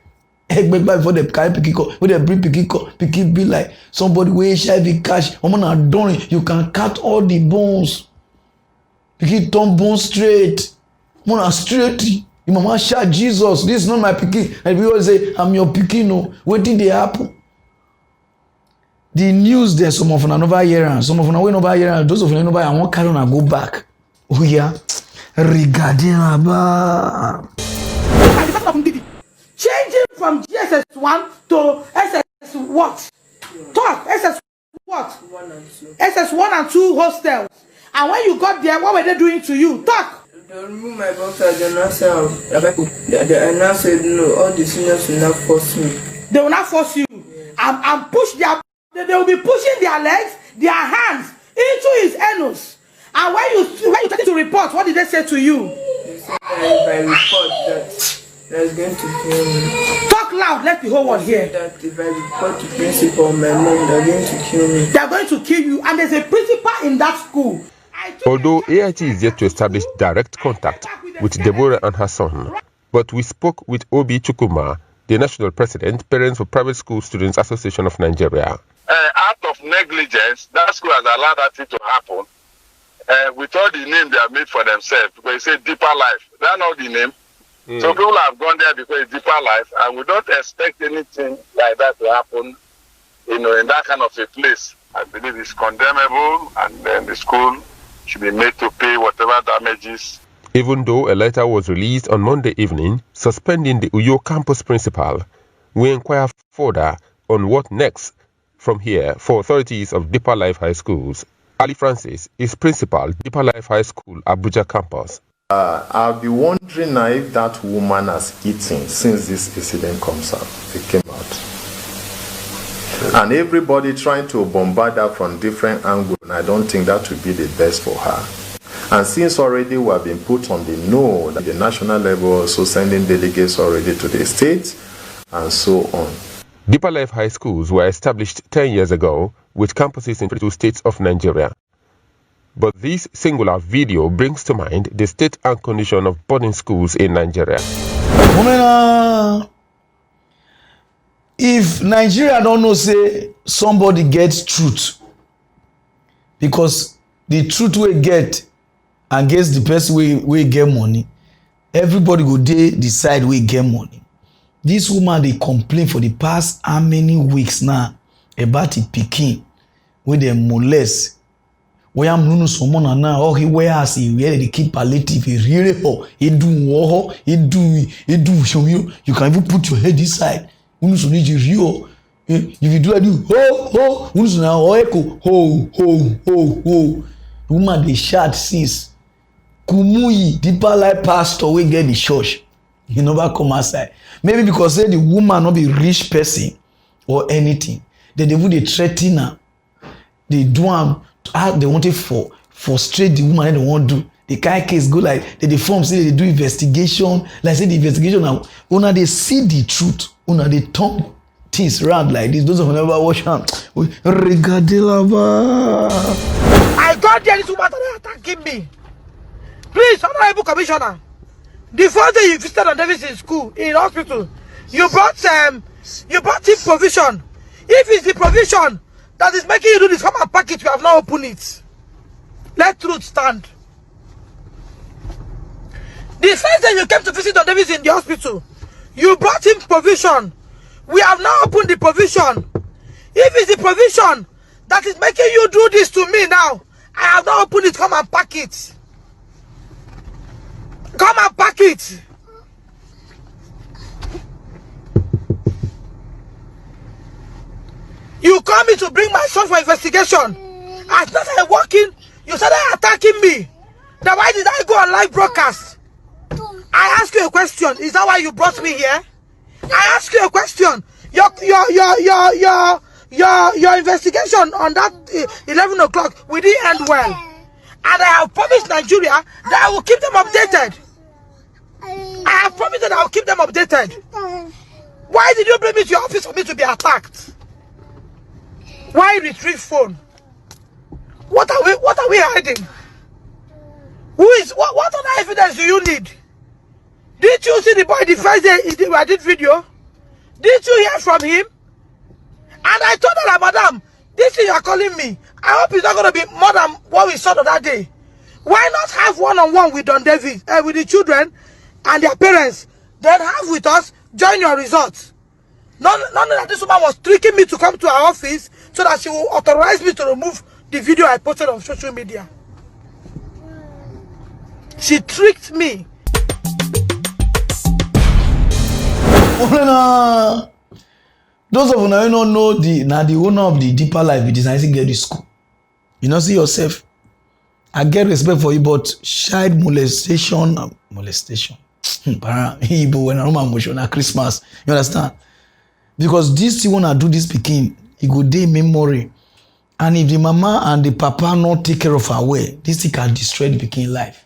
Before they carry pikin call, when they bring pikin call, pikin be like somebody wey HIV catch. Mama na done. You can cut all the bones. Pikin turn bone straight. Mona straight. Your mama shout Jesus. This is not my pikin. And people say, I'm your pikin. No. What did they happen? The news there, some of them are over here and some of them are over here and those of them are over here. I want carry on go back. Oh yeah. Regarding about changing from GSS1 to SS what? Talk SS what? SS1 and 2 hostels. And when you got there, what were they doing to you? Talk. They removed my boxer, the now said no, all the seniors will not force me. They will not force you. And push they will be pushing their legs, their hands into his anus. And when you started to report, what did they say to you? They said if I report that they're going to kill me. Talk loud, let the whole world hear. That if I report to principal or my mom, they're going to kill me. They're going to kill you, and there's a principal in that school. Although AIT is yet to establish direct contact with Deborah and her son, but we spoke with Obi Chukuma, the national president, Parents for Private School Students Association of Nigeria. Out of negligence, that school has allowed that thing to happen. With all the name they have made for themselves, because they say Deeper Life. That's not the name. So people have gone there because it's Deeper Life, and we don't expect anything like that to happen, in that kind of a place. I believe it's condemnable, and then the school should be made to pay whatever damages. Even though a letter was released on Monday evening suspending the Uyo campus principal, we inquire further on what next from here for authorities of Deeper Life High Schools. Ali Francis is principal, Deeper Life High School, Abuja campus. I'll be wondering now if that woman has eaten since this incident came out. And everybody trying to bombard her from different angles, and I don't think that would be the best for her. And since already we have been put on the node at the national level, also sending delegates already to the states, and so on. Deeper Life High Schools were established 10 years ago with campuses in 22 states of Nigeria. But this singular video brings to mind the state and condition of boarding schools in Nigeria. If Nigeria don't know, say somebody gets truth, because the truth we get against the person we get money, everybody go dey decide we get money. This woman they complain for the past how many weeks now about the pikin wey dem molest. Where I'm no someone now, oh he wears he wear the keep palliative, he really he do war, he do show you. You can even put your head inside. If you do like you now ho woman they shout since Kumuyi Deeper Life pastor we get the church. He never come outside. Maybe because say the woman not be rich person or anything. Then they would threaten her. They do they want it for frustrate the woman. They want do the kind of case go like they form say they do investigation. Like say the investigation now una they see the truth. Una they turn things around like this. Those of you never watch them. I got there, this woman attacking me. Please, Honorable Commissioner, the first day you visited on Davis in school, in hospital, you brought him provision. If it's the provision that is making you do this, come and pack it. You have not opened it. Let truth stand. The first day you came to visit Don Davis in the hospital, you brought him provision. We have now opened the provision. If it's the provision that is making you do this to me now, I have not opened it. Come and pack it. Come and pack it. You call me to bring my son for investigation. As not I walking, you started attacking me. Then why did I go on live broadcast? I ask you a question. Is that why you brought me here? I ask you a question. Your investigation on that 11 o'clock, we didn't end well. And I have promised Nigeria that I will keep them updated. I have promised that I will keep them updated. Why did you bring me to your office for me to be attacked? Why retrieve phone? What are we hiding? What other evidence do you need? Did you see the boy the first day I did video? Did you hear from him? And I told her, madam, this thing you are calling me, I hope it's not going to be more than what we saw the other day. Why not have one-on-one with Don David, with the children and their parents, then have with us, join your results. None that this woman was tricking me to come to our office so that she will authorize me to remove the video I posted on social media. She tricked me. Those of you who don't know the owner of the Deeper Life, it is nice to get this school. You know, see yourself. I get respect for you, but child molestation. When I emotional Christmas, you understand? Because this you wanna do this pikin, it go dey memory. And if the mama and the papa not take care of her well, this thing can destroy the pikin life.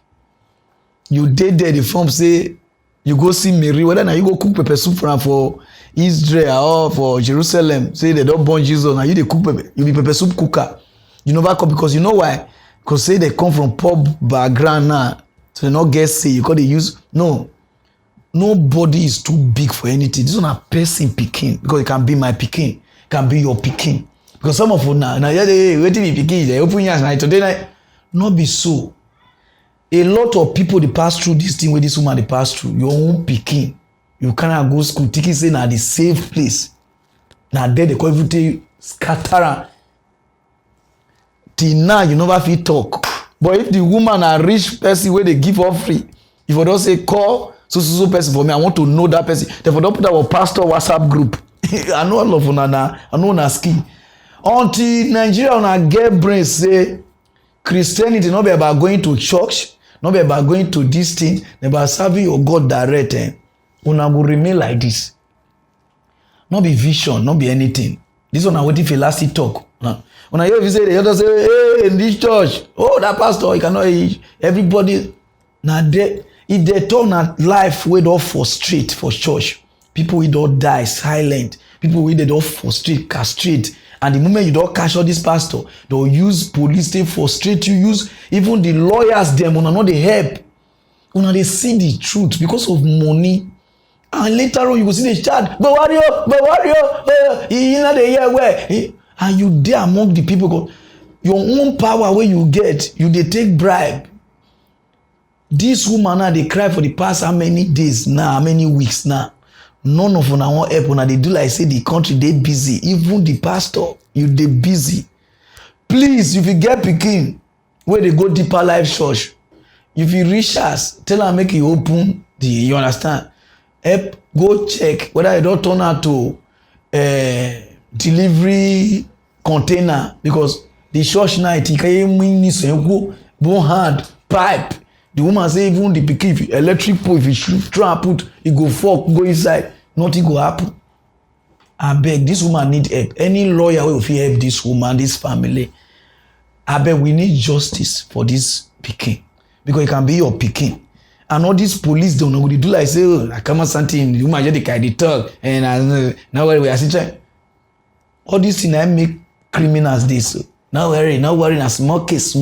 You did there, the form say you go see Mary, whether now you go cook pepper soup for Israel or for Jerusalem, say they don't born Jesus, now you they cook pepper, you be pepper soup cooker. You never come because you know why? Because say they come from poor background now, so they not get say you got to use no. Nobody is too big for anything. This is not a person picking because it can be my picking, can be your picking. Because some of you now yeah, waiting be picking, they open your eyes today night. Not be so. A lot of people they pass through this thing where this woman they pass through. Your own picking. You cannot go school. Thinking say na the safe place. Now there they call everything scatter. Till now you never feel talk. But if the woman a rich person where they give her free, if I don't say call so person for me, I want to know that person. Therefore don't put our pastor WhatsApp group. I know all of una. I know una ski. Until Nigeria una get brain say Christianity not be about going to church. Not be about going to this thing, but about serving your God direct. Una will remain like this. Not be vision, not be anything. This one I waiting for last talk. When I hear you say, the other say, hey, in this church, oh, that pastor, you cannot eat. Everybody, now they, if they turn a life way don't frustrate for church, people will don't die silent. People will they don't frustrate, castrate. And the moment you don't catch all this pastor, they'll use police, they frustrate you, use even the lawyers, them, when not they help. When they see the truth because of money. And later on, you will see the chat, but warrior, you know the year where. And you there among the people, your own power where you get, you they take bribe. This woman now, they cry for the past how many days now, how many weeks now. None of them want help. When they do like say the country they busy. Even the pastor, you they busy. Please, if you get picking, where they go Deeper Life Church, if you reach us, tell them make you open the. You understand? Help go check whether they don't turn out to delivery container because the church night he can go bone hard pipe. The woman say even the pikin if electric pole if you try and put it go fork go inside nothing go happen. I beg this woman need help. Any lawyer will help this woman this family. I beg we need justice for this pikin because it can be your pikin. And all these police don't know what they do like say oh I come out something the woman just the kind of talk and now we are sitting. All these things I make criminals this. So. Now worry, na small case.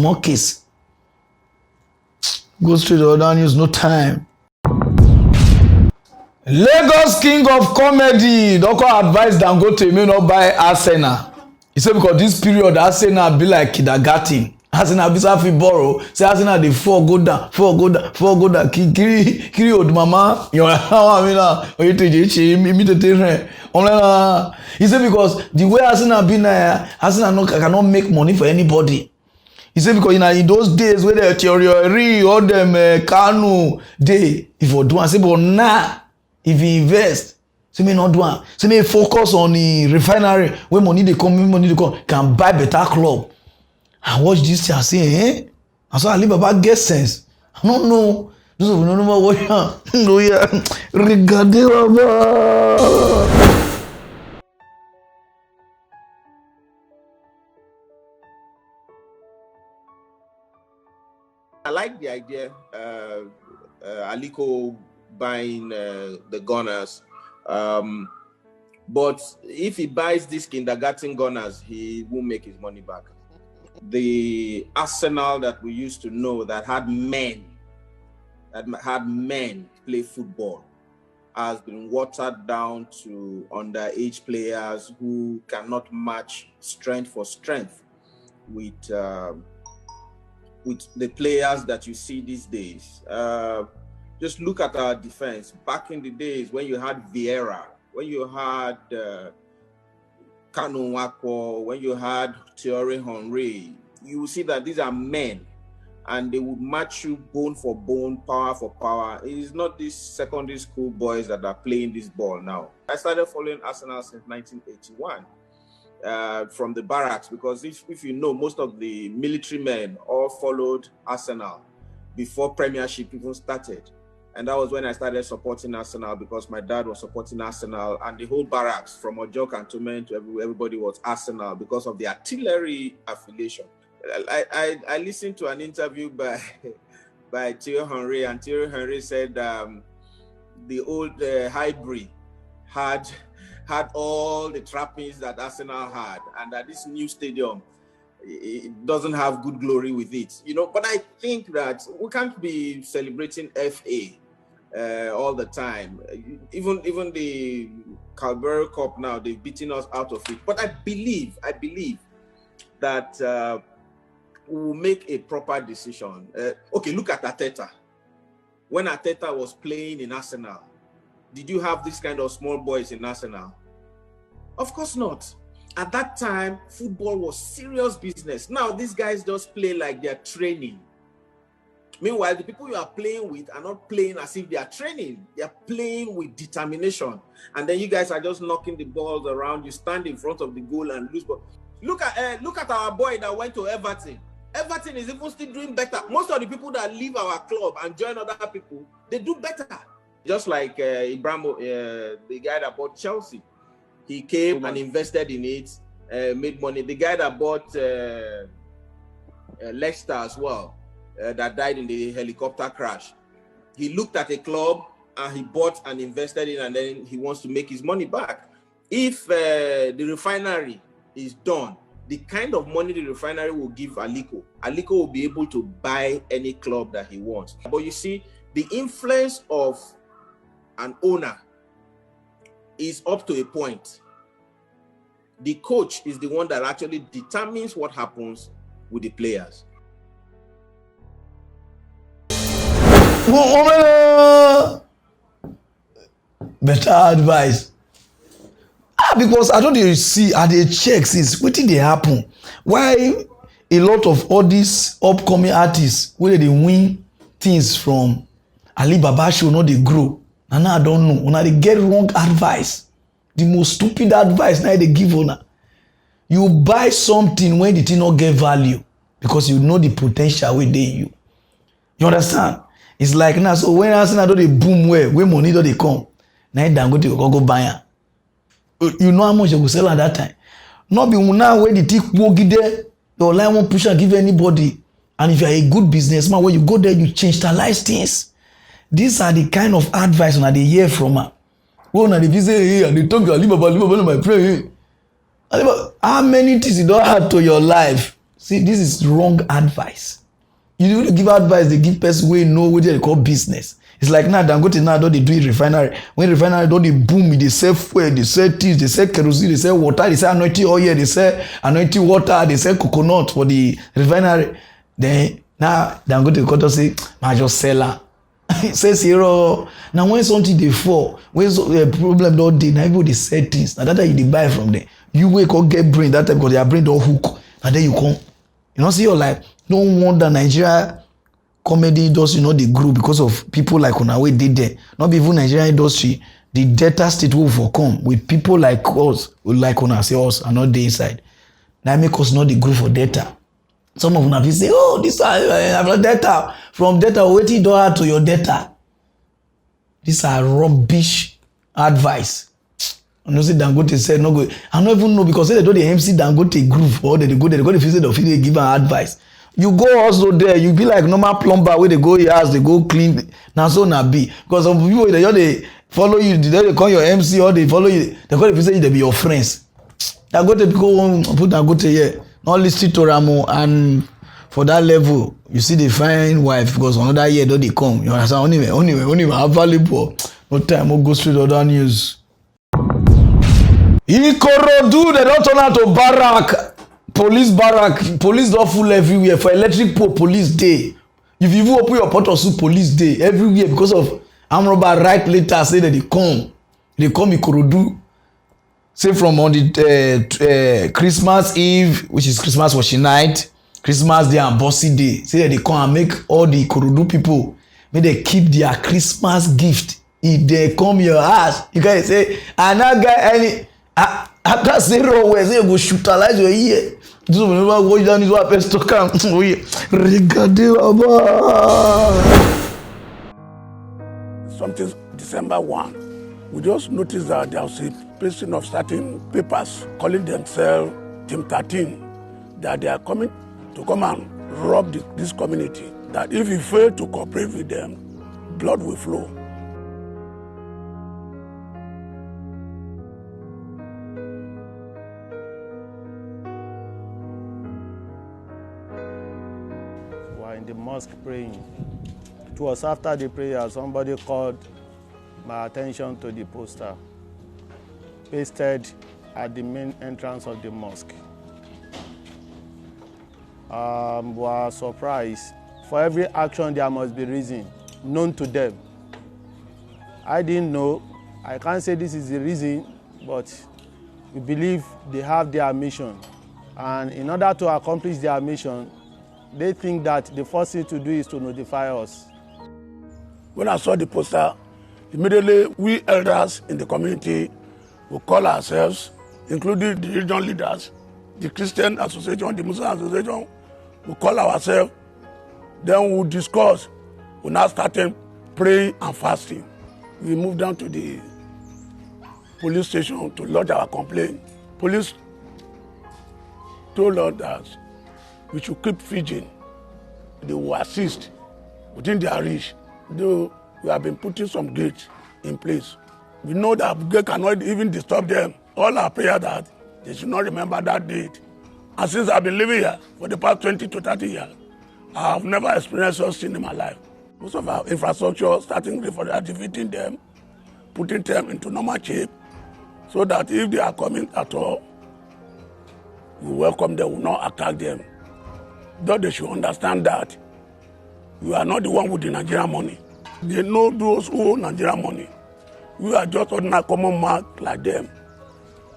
Go straight to other news, no time. Lagos king of comedy don't advise Dangote may not buy Arsenal. He said because this period Arsenal be like kindergarten. Arsenal be safi borrow. Say Arsenal dey fall go down. Kiri old mama. You know how I mean now. He said because the way Arsenal be now, Arsenal cannot make money for anybody. He said because in those days where the theory all them Kanu day if you do and say but now if you invest say me not do am say me focus on the refinery where money dey come can buy better club and watch this thing and say and so Alibaba get sense. I don't know those of you no know what no yeah regardez Baba. I like the idea, Aliko buying the Gunners. But if he buys these kindergarten Gunners, he won't make his money back. The Arsenal that we used to know that had men play football has been watered down to underage players who cannot match strength for strength with the players that you see these days. Just look at our defense. Back in the days when you had Vieira, when you had Kanu Nwako, when you had Thierry Henry, you will see that these are men and they would match you bone for bone, power for power. It is not these secondary school boys that are playing this ball now. I started following Arsenal since 1981. From the barracks, because if you know, most of the military men all followed Arsenal before Premiership even started. And that was when I started supporting Arsenal because my dad was supporting Arsenal and the whole barracks from Ojo Cantonment to everybody was Arsenal because of the artillery affiliation. I listened to an interview by Thierry Henry, and Thierry Henry said the old Highbury had all the trappings that Arsenal had, and that this new stadium, it doesn't have good glory with it, you know. But I think that we can't be celebrating FA all the time. Even the Carabao Cup now, they've beaten us out of it. But I believe that we will make a proper decision. Okay, look at Arteta. When Arteta was playing in Arsenal, did you have this kind of small boys in Arsenal? Of course not. At that time, football was serious business. Now, these guys just play like they're training. Meanwhile, the people you are playing with are not playing as if they are training. They are playing with determination. And then you guys are just knocking the balls around. You stand in front of the goal and lose ball. Look at our boy that went to Everton. Everton is even still doing better. Most of the people that leave our club and join other people, they do better. Just like Ibrahimo, the guy that bought Chelsea. He came and invested in it, made money. The guy that bought Leicester as well, that died in the helicopter crash. He looked at a club and he bought and invested in, and then he wants to make his money back. If the refinery is done, the kind of money the refinery will give Aliko will be able to buy any club that he wants. But you see, the influence of an owner is up to a point. The coach is the one that actually determines what happens with the players. Better advice. Because I don't see at the checks is what did they happen? Why a lot of all these upcoming artists where they win things from Alibaba show not they grow. And now I don't know. When they get wrong advice, the most stupid advice now they give on. You buy something when the thing not get value because you know the potential within you. You understand? It's like now. So when Arsenal do the boom where money do they come, now Dangote go buy it. You know how much you go sell at that time. Not be now where the tick go there. Your line won't push and give anybody. And if you are a good businessman, when you go there, you change the life things. These are the kind of advice that they hear from her. When they say, hey, and they talk to Alibaba, my friend. How many things you don't add to your life? See, this is wrong advice. You need to give advice, they give person where know what they call business. It's like now Dangote now don't they do it refinery. When refinery don't they boom, they sell fuel, they sell things, they sell kerosene, they sell water, they sell anointing oil, they sell anointing water, they sell coconut for the refinery. Then now Dangote got to say, I just sell her. Says zero. Now when something they fall, when problem don't dey, now people they sell things. Now that time you buy from them. You wake up get brain that time because their brain don't hook. And then you come. You know, see your life. No wonder Nigeria comedy industry not the group because of people like on our way did there. Not even Nigerian industry. The data state will overcome with people like us, like on us, and not the inside. That make us not the group for data. Some of them say, oh, this are data. From data, waiting door to your data. These are rubbish advice. I know say Dangote said no go. I don't even know because they do the MC Dangote group or they go the visit of they give an advice. You go also there, you be like normal plumber where they go your house, they go clean. Now so na be because some people they follow you, they call your MC or they follow you. They call the visit they be your friends. Dangote go put Dangote here. Not listen to Ramo and for that level, you see the fine wife because another year don't they come. You understand? Only available. No time, we'll go straight to other news. Ikorodu, they don't turn out to barrack. Police don't full everywhere for electric pole police day. If you even open your pot of soup police day everywhere because of Amroba right later say that they come Ikorodu. Say from on the Christmas Eve, which is Christmas washing night, Christmas Day and Bossy Day. Say that they come and make all the Ikorodu people, may they keep their Christmas gift. If they come your house, you can say, I not get any. After zero, where they go shootalize your ear. This is when we go down into a place to come. Regardez Something December 1. We just noticed that there was a person of certain papers calling themselves Team 13, that they are coming to come and rob this community. That if you fail to cooperate with them, blood will flow. We were in the mosque praying. It was after the prayer somebody called my attention to the poster pasted at the main entrance of the mosque. We were surprised. For every action there must be reason known to them. I didn't know. I can't say this is the reason, but we believe they have their mission. And in order to accomplish their mission, they think that the first thing to do is to notify us. When I saw the poster, immediately we elders in the community will call ourselves, including the regional leaders, the Christian association, the Muslim association, we call ourselves, then we'll discuss. We now started praying and fasting. We moved down to the police station to lodge our complaint. Police told us that we should keep feeding. They will assist within their reach. Though we have been putting some gates in place. We know that gate cannot even disturb them. All our prayer that they should not remember that date. And since I've been living here for the past 20 to 30 years, I have never experienced such thing in my life. Most of our infrastructure, starting for defeating them, putting them into normal shape, so that if they are coming at all, we welcome them, we will not attack them. Though they should understand that we are not the one with the Nigerian money. They know those who own Nigerian money. We are just ordinary common man like them.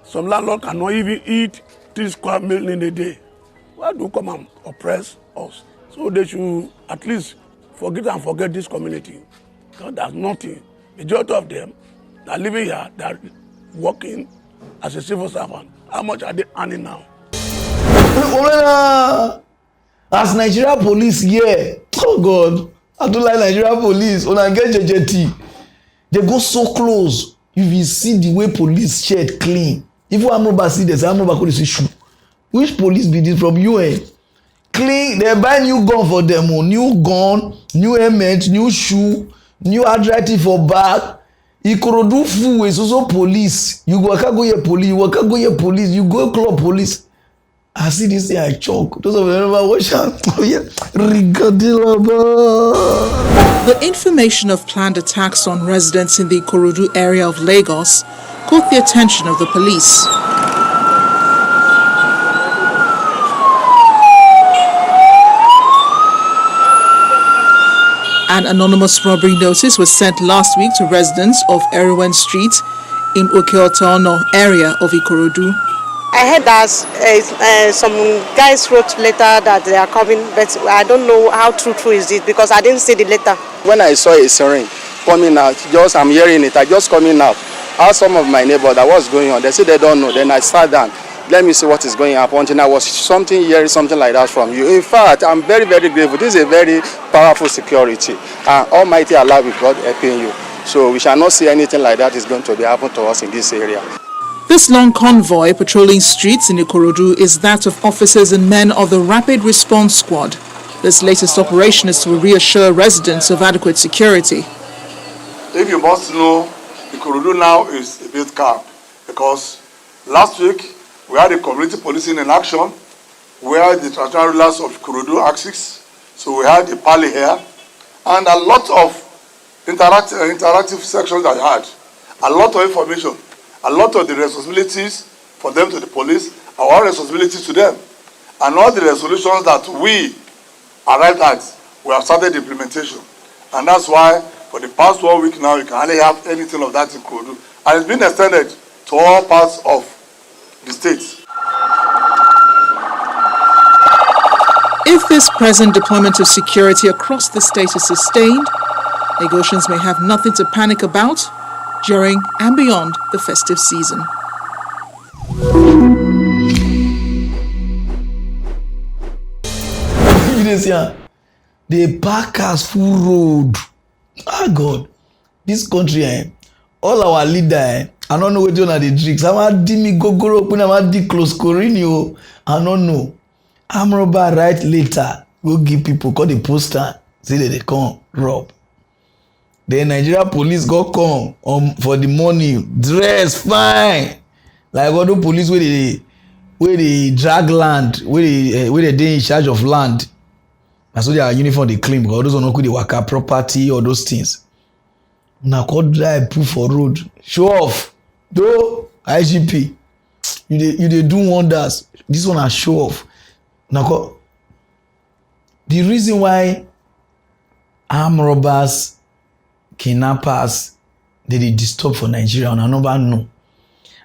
Some landlord cannot even eat 3 square meals in a day. Why do you come and oppress us? So they should at least forget this community. Because there's nothing. Majority of them that are living here, they are working as a civil servant. How much are they earning now? As Nigeria police here, oh God, I don't like Nigeria police. When I get JJT, they go so close. If you see the way police shirt clean, if you Amroba see this, Amroba could say shoe. Which police be this from UN? Clean, they buy new gun for them, new gun, new helmet, new shoe, new adjective for bag. Ikorodu full is also police. You go here police, you go here police, you go club police. I see this thing, I choke. Those of you never watch out. Oh yeah, The information of planned attacks on residents in the Ikorodu area of Lagos caught the attention of the police. An anonymous robbery notice was sent last week to residents of Erawan Street in Okeotono area of Ikorodu. I heard that some guys wrote letter that they are coming, but I don't know how truthful is it because I didn't see the letter. When I saw a siren coming out, I'm hearing it, I just coming out. I asked some of my neighbors that what's going on. They said they don't know. Then I sat down. Let me see what is going on. Until I was hearing something like that from you. In fact, I'm very, very grateful. This is a very powerful security. Almighty Allah with God helping you. So we shall not see anything like that is going to be happening to us in this area. This long convoy patrolling streets in Ikorodu is that of officers and men of the Rapid Response Squad. This latest operation is to reassure residents of adequate security. If you must know, Ikorodu now is a bit calm because last week we had the community policing in action where the traditional rulers of Ikorodu axis. So we had the parley here and a lot of interactive sections that I had, a lot of information. A lot of the responsibilities for them to the police are our responsibilities to them. And all the resolutions that we arrived at, we have started implementation. And that's why for the past 1 week now, you can hardly have anything of that in Ikorodu. And it's been extended to all parts of the state. If this present deployment of security across the state is sustained, Lagosians may have nothing to panic about during and beyond the festive season. They park us full road. Ah God, this country, all our leader, I don't know what you are the drinks. I'm a dimi gogoro, I'm a di close corinio. I don't know. I'm robber right later. Go give people call the poster. Say that they come rob. The Nigeria police go come for the money, dress fine. Like all the police where they drag land, where they in charge of land. And so their uniform they claim because those don't know the worker property or those things. Now call drive proof for road. Show off. Though IGP, you do wonders. This one are show off. Now the reason why armed robbers, kidnappers, they disturb for Nigeria and I never know.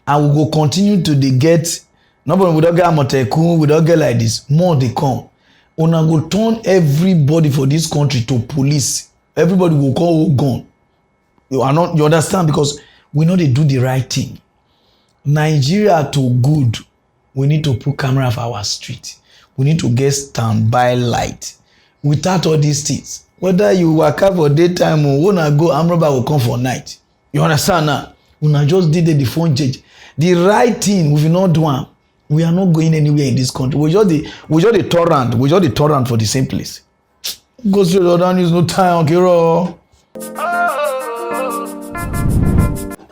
And we go continue to they get, nobody we don't get Amotekun, we don't get like this. More they come. Una go turn everybody for this country to police. Everybody will call gun. You understand? Because we know they do the right thing. Nigeria to good, we need to put camera for our street. We need to get standby light. Without all these things, whether you work out for daytime or when I go, Amroba will come for night. You understand now? When I just did the phone change, the right thing we will not do. We are not going anywhere in this country. We just the torrent. We just the torrent for the same place. Go straight down. Is no time, okay,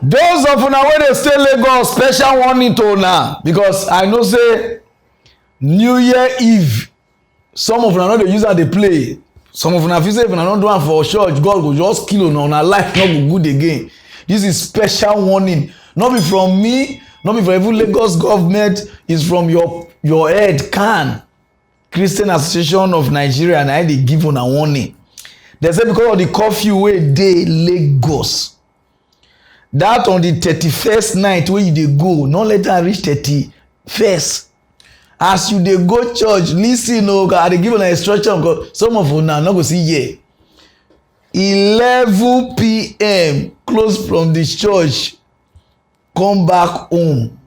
Those of una wey dey stay Lagos, special warning to una because I know say New Year Eve, some of una no dey use am dey play. Some of una feel say if una no do am for church, God go just kill una life no go good again. This is special warning. Not be from me, not be from even Lagos government, is from your head, CAN, Christian Association of Nigeria, and I dey give una warning. They say because of the curfew wey dey Lagos, that on the 31st night wey you dey go, no let am reach 31st. As you dey go church, listen o, I dey give una instruction because some of una no go see here. 11 p.m. close from the church, come back home,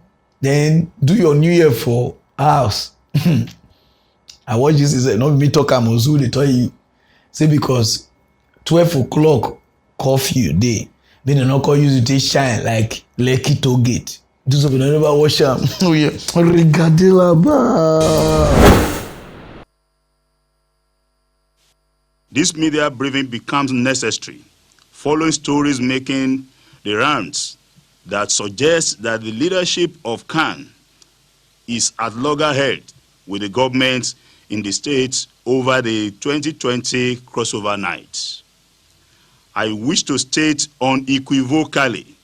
then do your New Year for house. I watch this is not me talk am ozu dey tell you say because 12 o'clock curfew dey. Then they not call you to take shine like Lekki toll gate. Do something I never watch them. Oh yeah. This media briefing becomes necessary following stories making the rounds that suggest that the leadership of CAN is at loggerhead with the government in the state over the 2020 crossover night. I wish to state unequivocally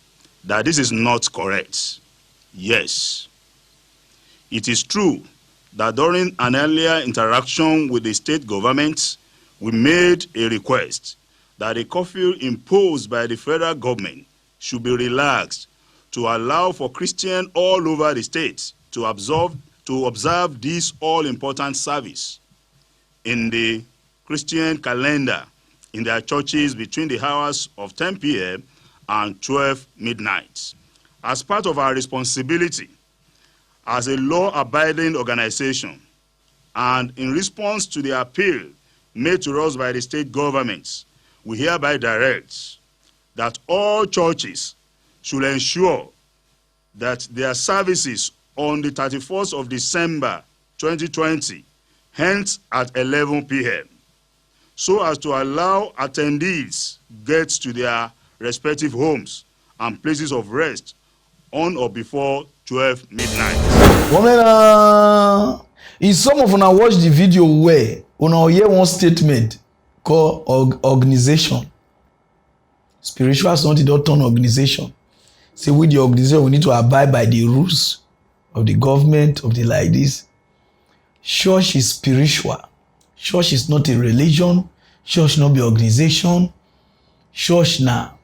that this is not correct. Yes, it is true that during an earlier interaction with the state government, we made a request that the curfew imposed by the federal government should be relaxed to allow for Christians all over the state to observe this all-important service in the Christian calendar in their churches between the hours of 10 p.m. and 12 midnight. As part of our responsibility as a law-abiding organization, and in response to the appeal made to us by the state governments, we hereby direct that all churches should ensure that their services on the 31st of December 2020 hence at 11 p.m. so as to allow attendees get to their respective homes and places of rest on or before 12 midnight. Woman, if some of una watch the video where una hear one statement called organization. Spiritual something don't turn organization. Say with the organization, we need to abide by the rules of the government, of the like this. Church is spiritual. Church is not a religion. Church not be organization. Church now,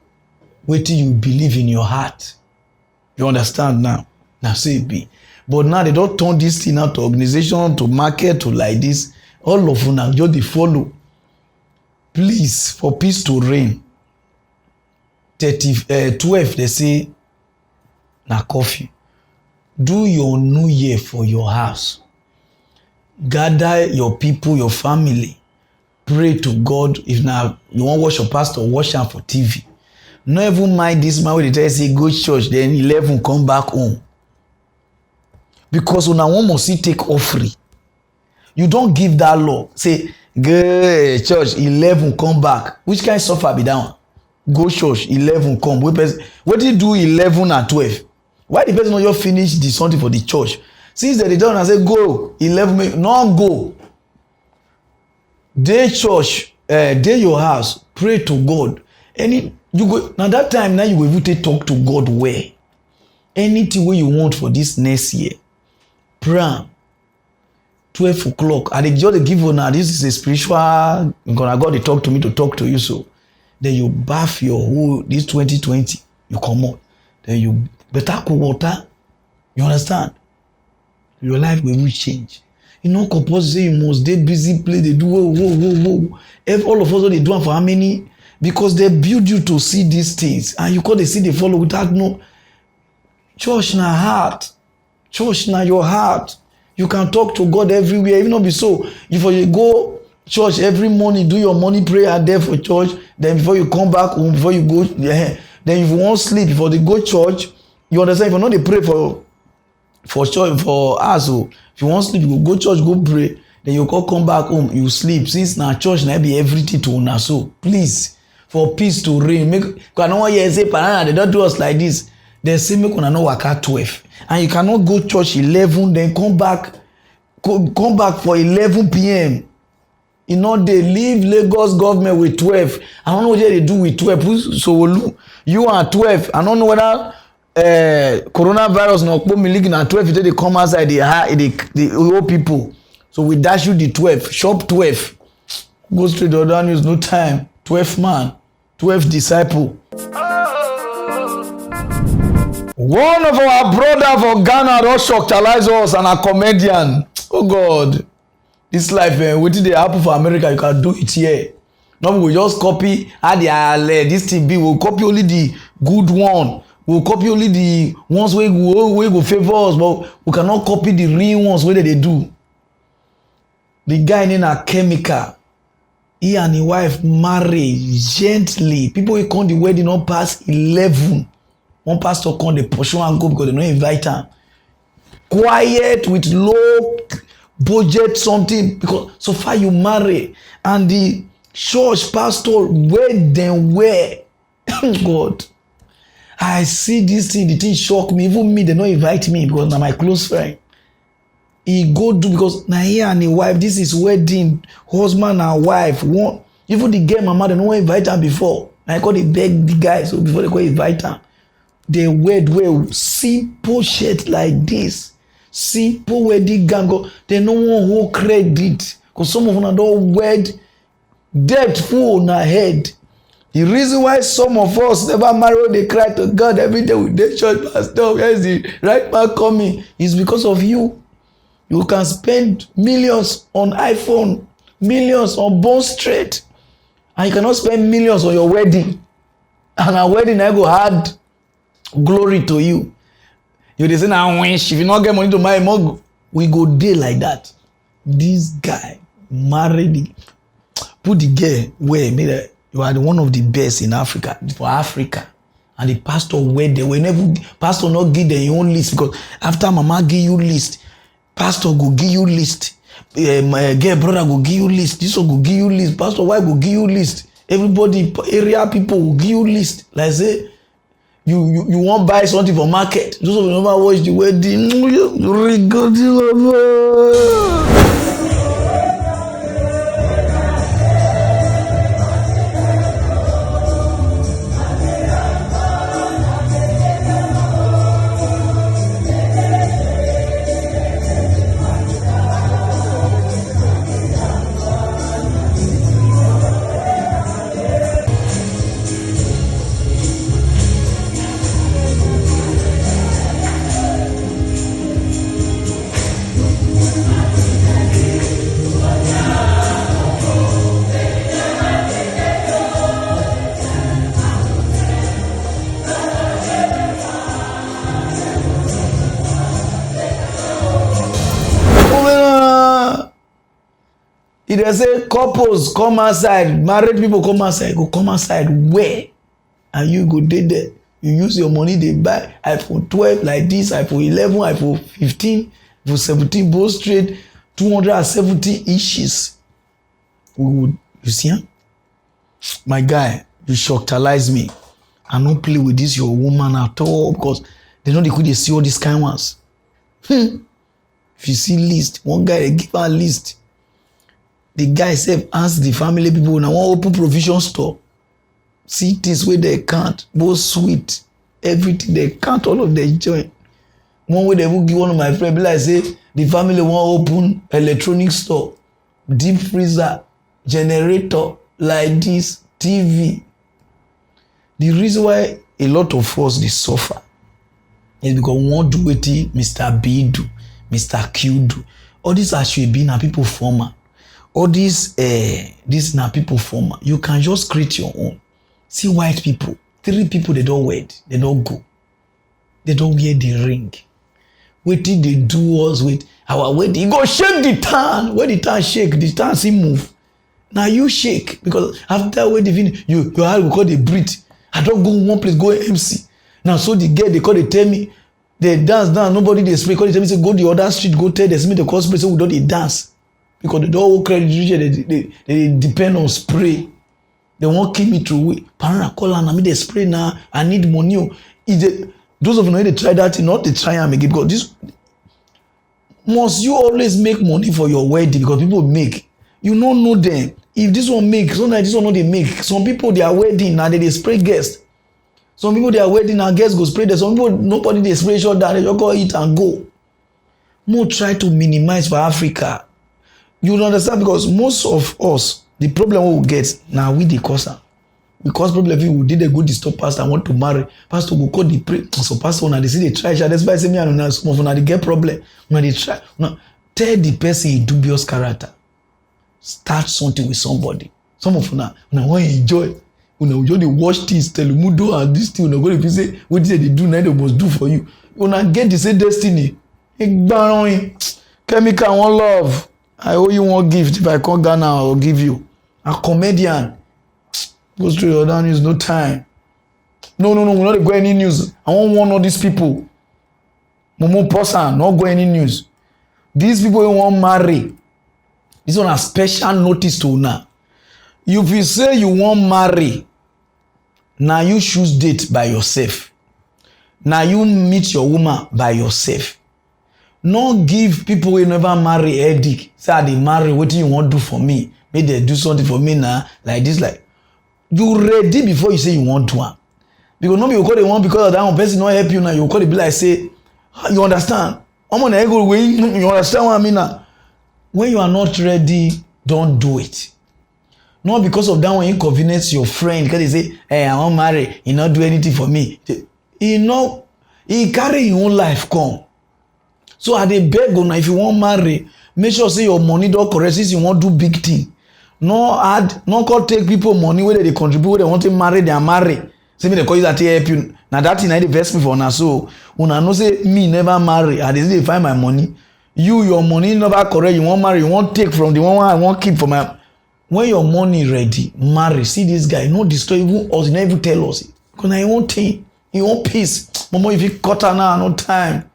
wait till you believe in your heart. You understand now? Now say it be. But now they don't turn this thing out to organization, to market, to like this. All of you now just they follow. Please, for peace to reign. 12 they say na coffee. Do your new year for your house. Gather your people, your family. Pray to God. If now you want to watch your pastor, watch him for TV. No even mind this man when they tell you say go to church, then 11 come back home. Because when one must see take offering. You don't give that law. Say, go church, 11 come back. Which kind of suffer be that one? Go church, 11 come. What do you do 11 and 12? Why the person not just finish the something for the church? Since they don't say go 11, no go. Day church, day your house, pray to God. You go now that time now you go even talk to God where anything where you want for this next year. Pray 12 o'clock. And they just give you now. This is a spiritual. God they talk to me to talk to you. So then you bath your whole this 2020. You come out. Then you better cool water. You understand? Your life will change. You know, compulsory you must they busy play. They do whoa. All of us they do it for how many? Because they build you to see these things, and you can't see they follow without no. Church na heart. Church na your heart. You can talk to God everywhere. Even not be so. If you go church every morning, do your morning prayer there for church. Then before you come back home, before you go, then if you want sleep, before they go church, you understand. If you not they pray for church for us, so if you want sleep, you go church, go pray. Then you come back home, you sleep. Since now church na be everything to una, so please for peace to reign. Make because no one here say Pararan they don't do us like this. They say make una no waka 12. And you cannot go church 11, then come back for 11 p.m. You know, they leave Lagos government with 12. I don't know what they do with 12. So you are 12. I don't know whether coronavirus no come league na 12. They come outside the old people. So we dash you the 12. Shop 12. Go straight to other news. No time. 12 man. 12 disciple. One of our brother for Ghana don shockalize us and a comedian. Oh God, this life, wetin dey happen for America, you can do it here. No, we just copy how this thing be. We'll copy only the good one. We'll copy only the ones wey go favor us, but we cannot copy the real ones wey they do. The guy named a chemical. He and his wife marry gently. People wey come the wedding not pass 11. One pastor come the pursue and go because they don't invite him. Quiet with low budget something because so far you marry and the church pastor where God. I see this thing, the thing shock me. Even me, they don't invite me because I'm my close friend. he go do because na he and him wife, this is wedding, husband and wife. One, even the girl mama, they no want invite am before. I call it beg the guy, so before they go invite am, they wed well, simple shirt like this, simple wedding gown. Go, they no want whole credit, because some of them don't wed debt full on their head. The reason why some of us never marry when they cry to God every day with their church pastor, where is the right man coming, is because of you. You can spend millions on iPhone, millions on Bond Street, and you cannot spend millions on your wedding. And a wedding I go add glory to you. You dey say na wish, if you not get money to marry more, we go dey like that. This guy married, put the girl where made you are one of the best in Africa, for Africa. And the pastor where they whenever pastor not give them your own list, because after mama give you list, pastor go give you list. My girl brother go give you list. This one go give you list. Pastor wife go give you list. Everybody area people will give you list. Like say you want buy something for market. Those of you never watch the wedding. If they say couples come outside, married people come outside, go come outside where? And you go there. You use your money, they buy iPhone 12 like this, iPhone 11, iPhone 15, iPhone 17, both straight, 270 inches. You see? My guy, you shocktalize me. I don't play with this your woman at all because they know they could see all these kind ones. If you see list, one guy they give her a list. The guy said, ask the family people, now one open provision store. See this way they can't, both sweet, everything they can't, all of them join. One way they will give one of my friends, like say, the family want open electronic store, deep freezer, generator, like this, TV. The reason why a lot of us they suffer is because we won't do what Mr. B do, Mr. Q do. All these actually be now people former. All these now people former. You can just create your own. See white people, 3 people they don't wed, they don't go. They don't wear the ring. Wait till they do us with our wedding. You go shake the town. When the town shake, the town see move. Now you shake because after wedding, your heart will call the breathe. I don't go one place, go MC. Now so the girl they call they tell me they dance, nobody they spray. Call they tell me say go the other street, go tell they see me the cosplay so we don't they dance. Because they don't hold credit, they depend on spray. They won't keep me through way. Pararan call and I mean they spray now. I need money. Those of you know they try that, not they try and make it. Because this must you always make money for your wedding because people make. You don't know them. If this one make, sometimes this one not they make. Some people their wedding now they spray guests. Some people their wedding now guests go spray there. Some people nobody they spray short down. They just go eat and go. More try to minimize for Africa. You will understand because most of us, the problem we will get now we the cause. Because problem we did a good disturb pastor want to marry. Pastor will call the pray. So pastor when they see they try. That's why I say me and some of them they get problem. When they try, now tell the person a dubious character. Start something with somebody. Some of them now want enjoy. When you just watch things, tell you do and this thing. When you go to say what they do now they must do for you. When I get the same destiny, chemical one love. I owe you one gift. If I come Ghana, I'll give you. A comedian. Go straight or down news, no time. No, we're not going any news. I won't warn all these people. Momo person, not go any news. These people you want marry. This one a special notice to now. If you say you want marry, now you choose date by yourself. Now you meet your woman by yourself. No give people who never marry headache. Say they marry, what do you want to do for me? Maybe they do something for me now, like this, like you ready before you say you want to. Because nobody will call the one because of that one person not help you now. You call it be like say, you understand? I'm on the ego way. You understand what I mean now? When you are not ready, don't do it. Not because of that one inconvenience your friend because they say, hey, I won't marry. He not do anything for me. He carry your own life come. So I dey beg una if you want marry, make sure say your money don correct since you want do big thing. No add, no call take people money where they contribute, where they want to marry, they are marry. Say me they call you that help you. Now that thing I dey vex me for una so una know say me never marry. I dey find my money. Your money never correct. You want marry, you want take from the one I want keep for my. When your money ready, marry. See this guy, no destroy even us, he never even tell us. Because I want thing, he want peace. Mama, if you cut her now, no time.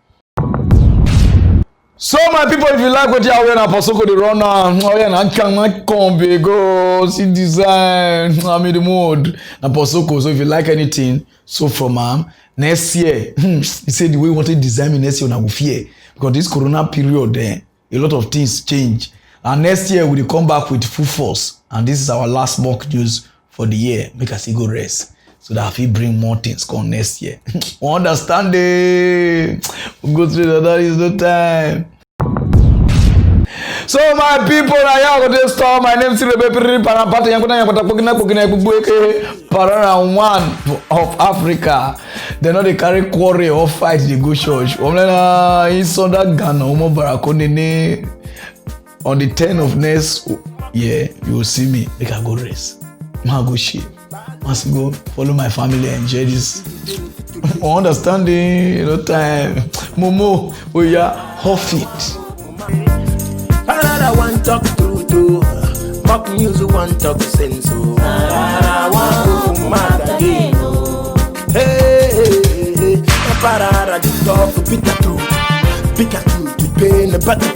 So my people, if you like what you are wearing, Apostle the run on. Oh yeah, I can't come go see design. I'm in the mood. Apostle, so if you like anything, so from next year, he said the way we want to design me next year, I will fear because this Corona period, a lot of things change. And next year we will come back with full force. And this is our last mock news for the year. Make us go rest. So that if we bring more things come next year. Understand it. We'll go through that is no time. So my people, I am going to start. My name is Pararan Mock of Africa. They know they carry quarry or fight they go church. It's on that Ghana, on the 10th of next year, you will see me. Make I go rest. I go shit. Must go follow my family and enjoy this. Understanding, no time. Momo, we are off it. I want talk through to mock news, want talk sense. I want to mad again. Hey, Parara, the talk, pick a truth, the pain, but the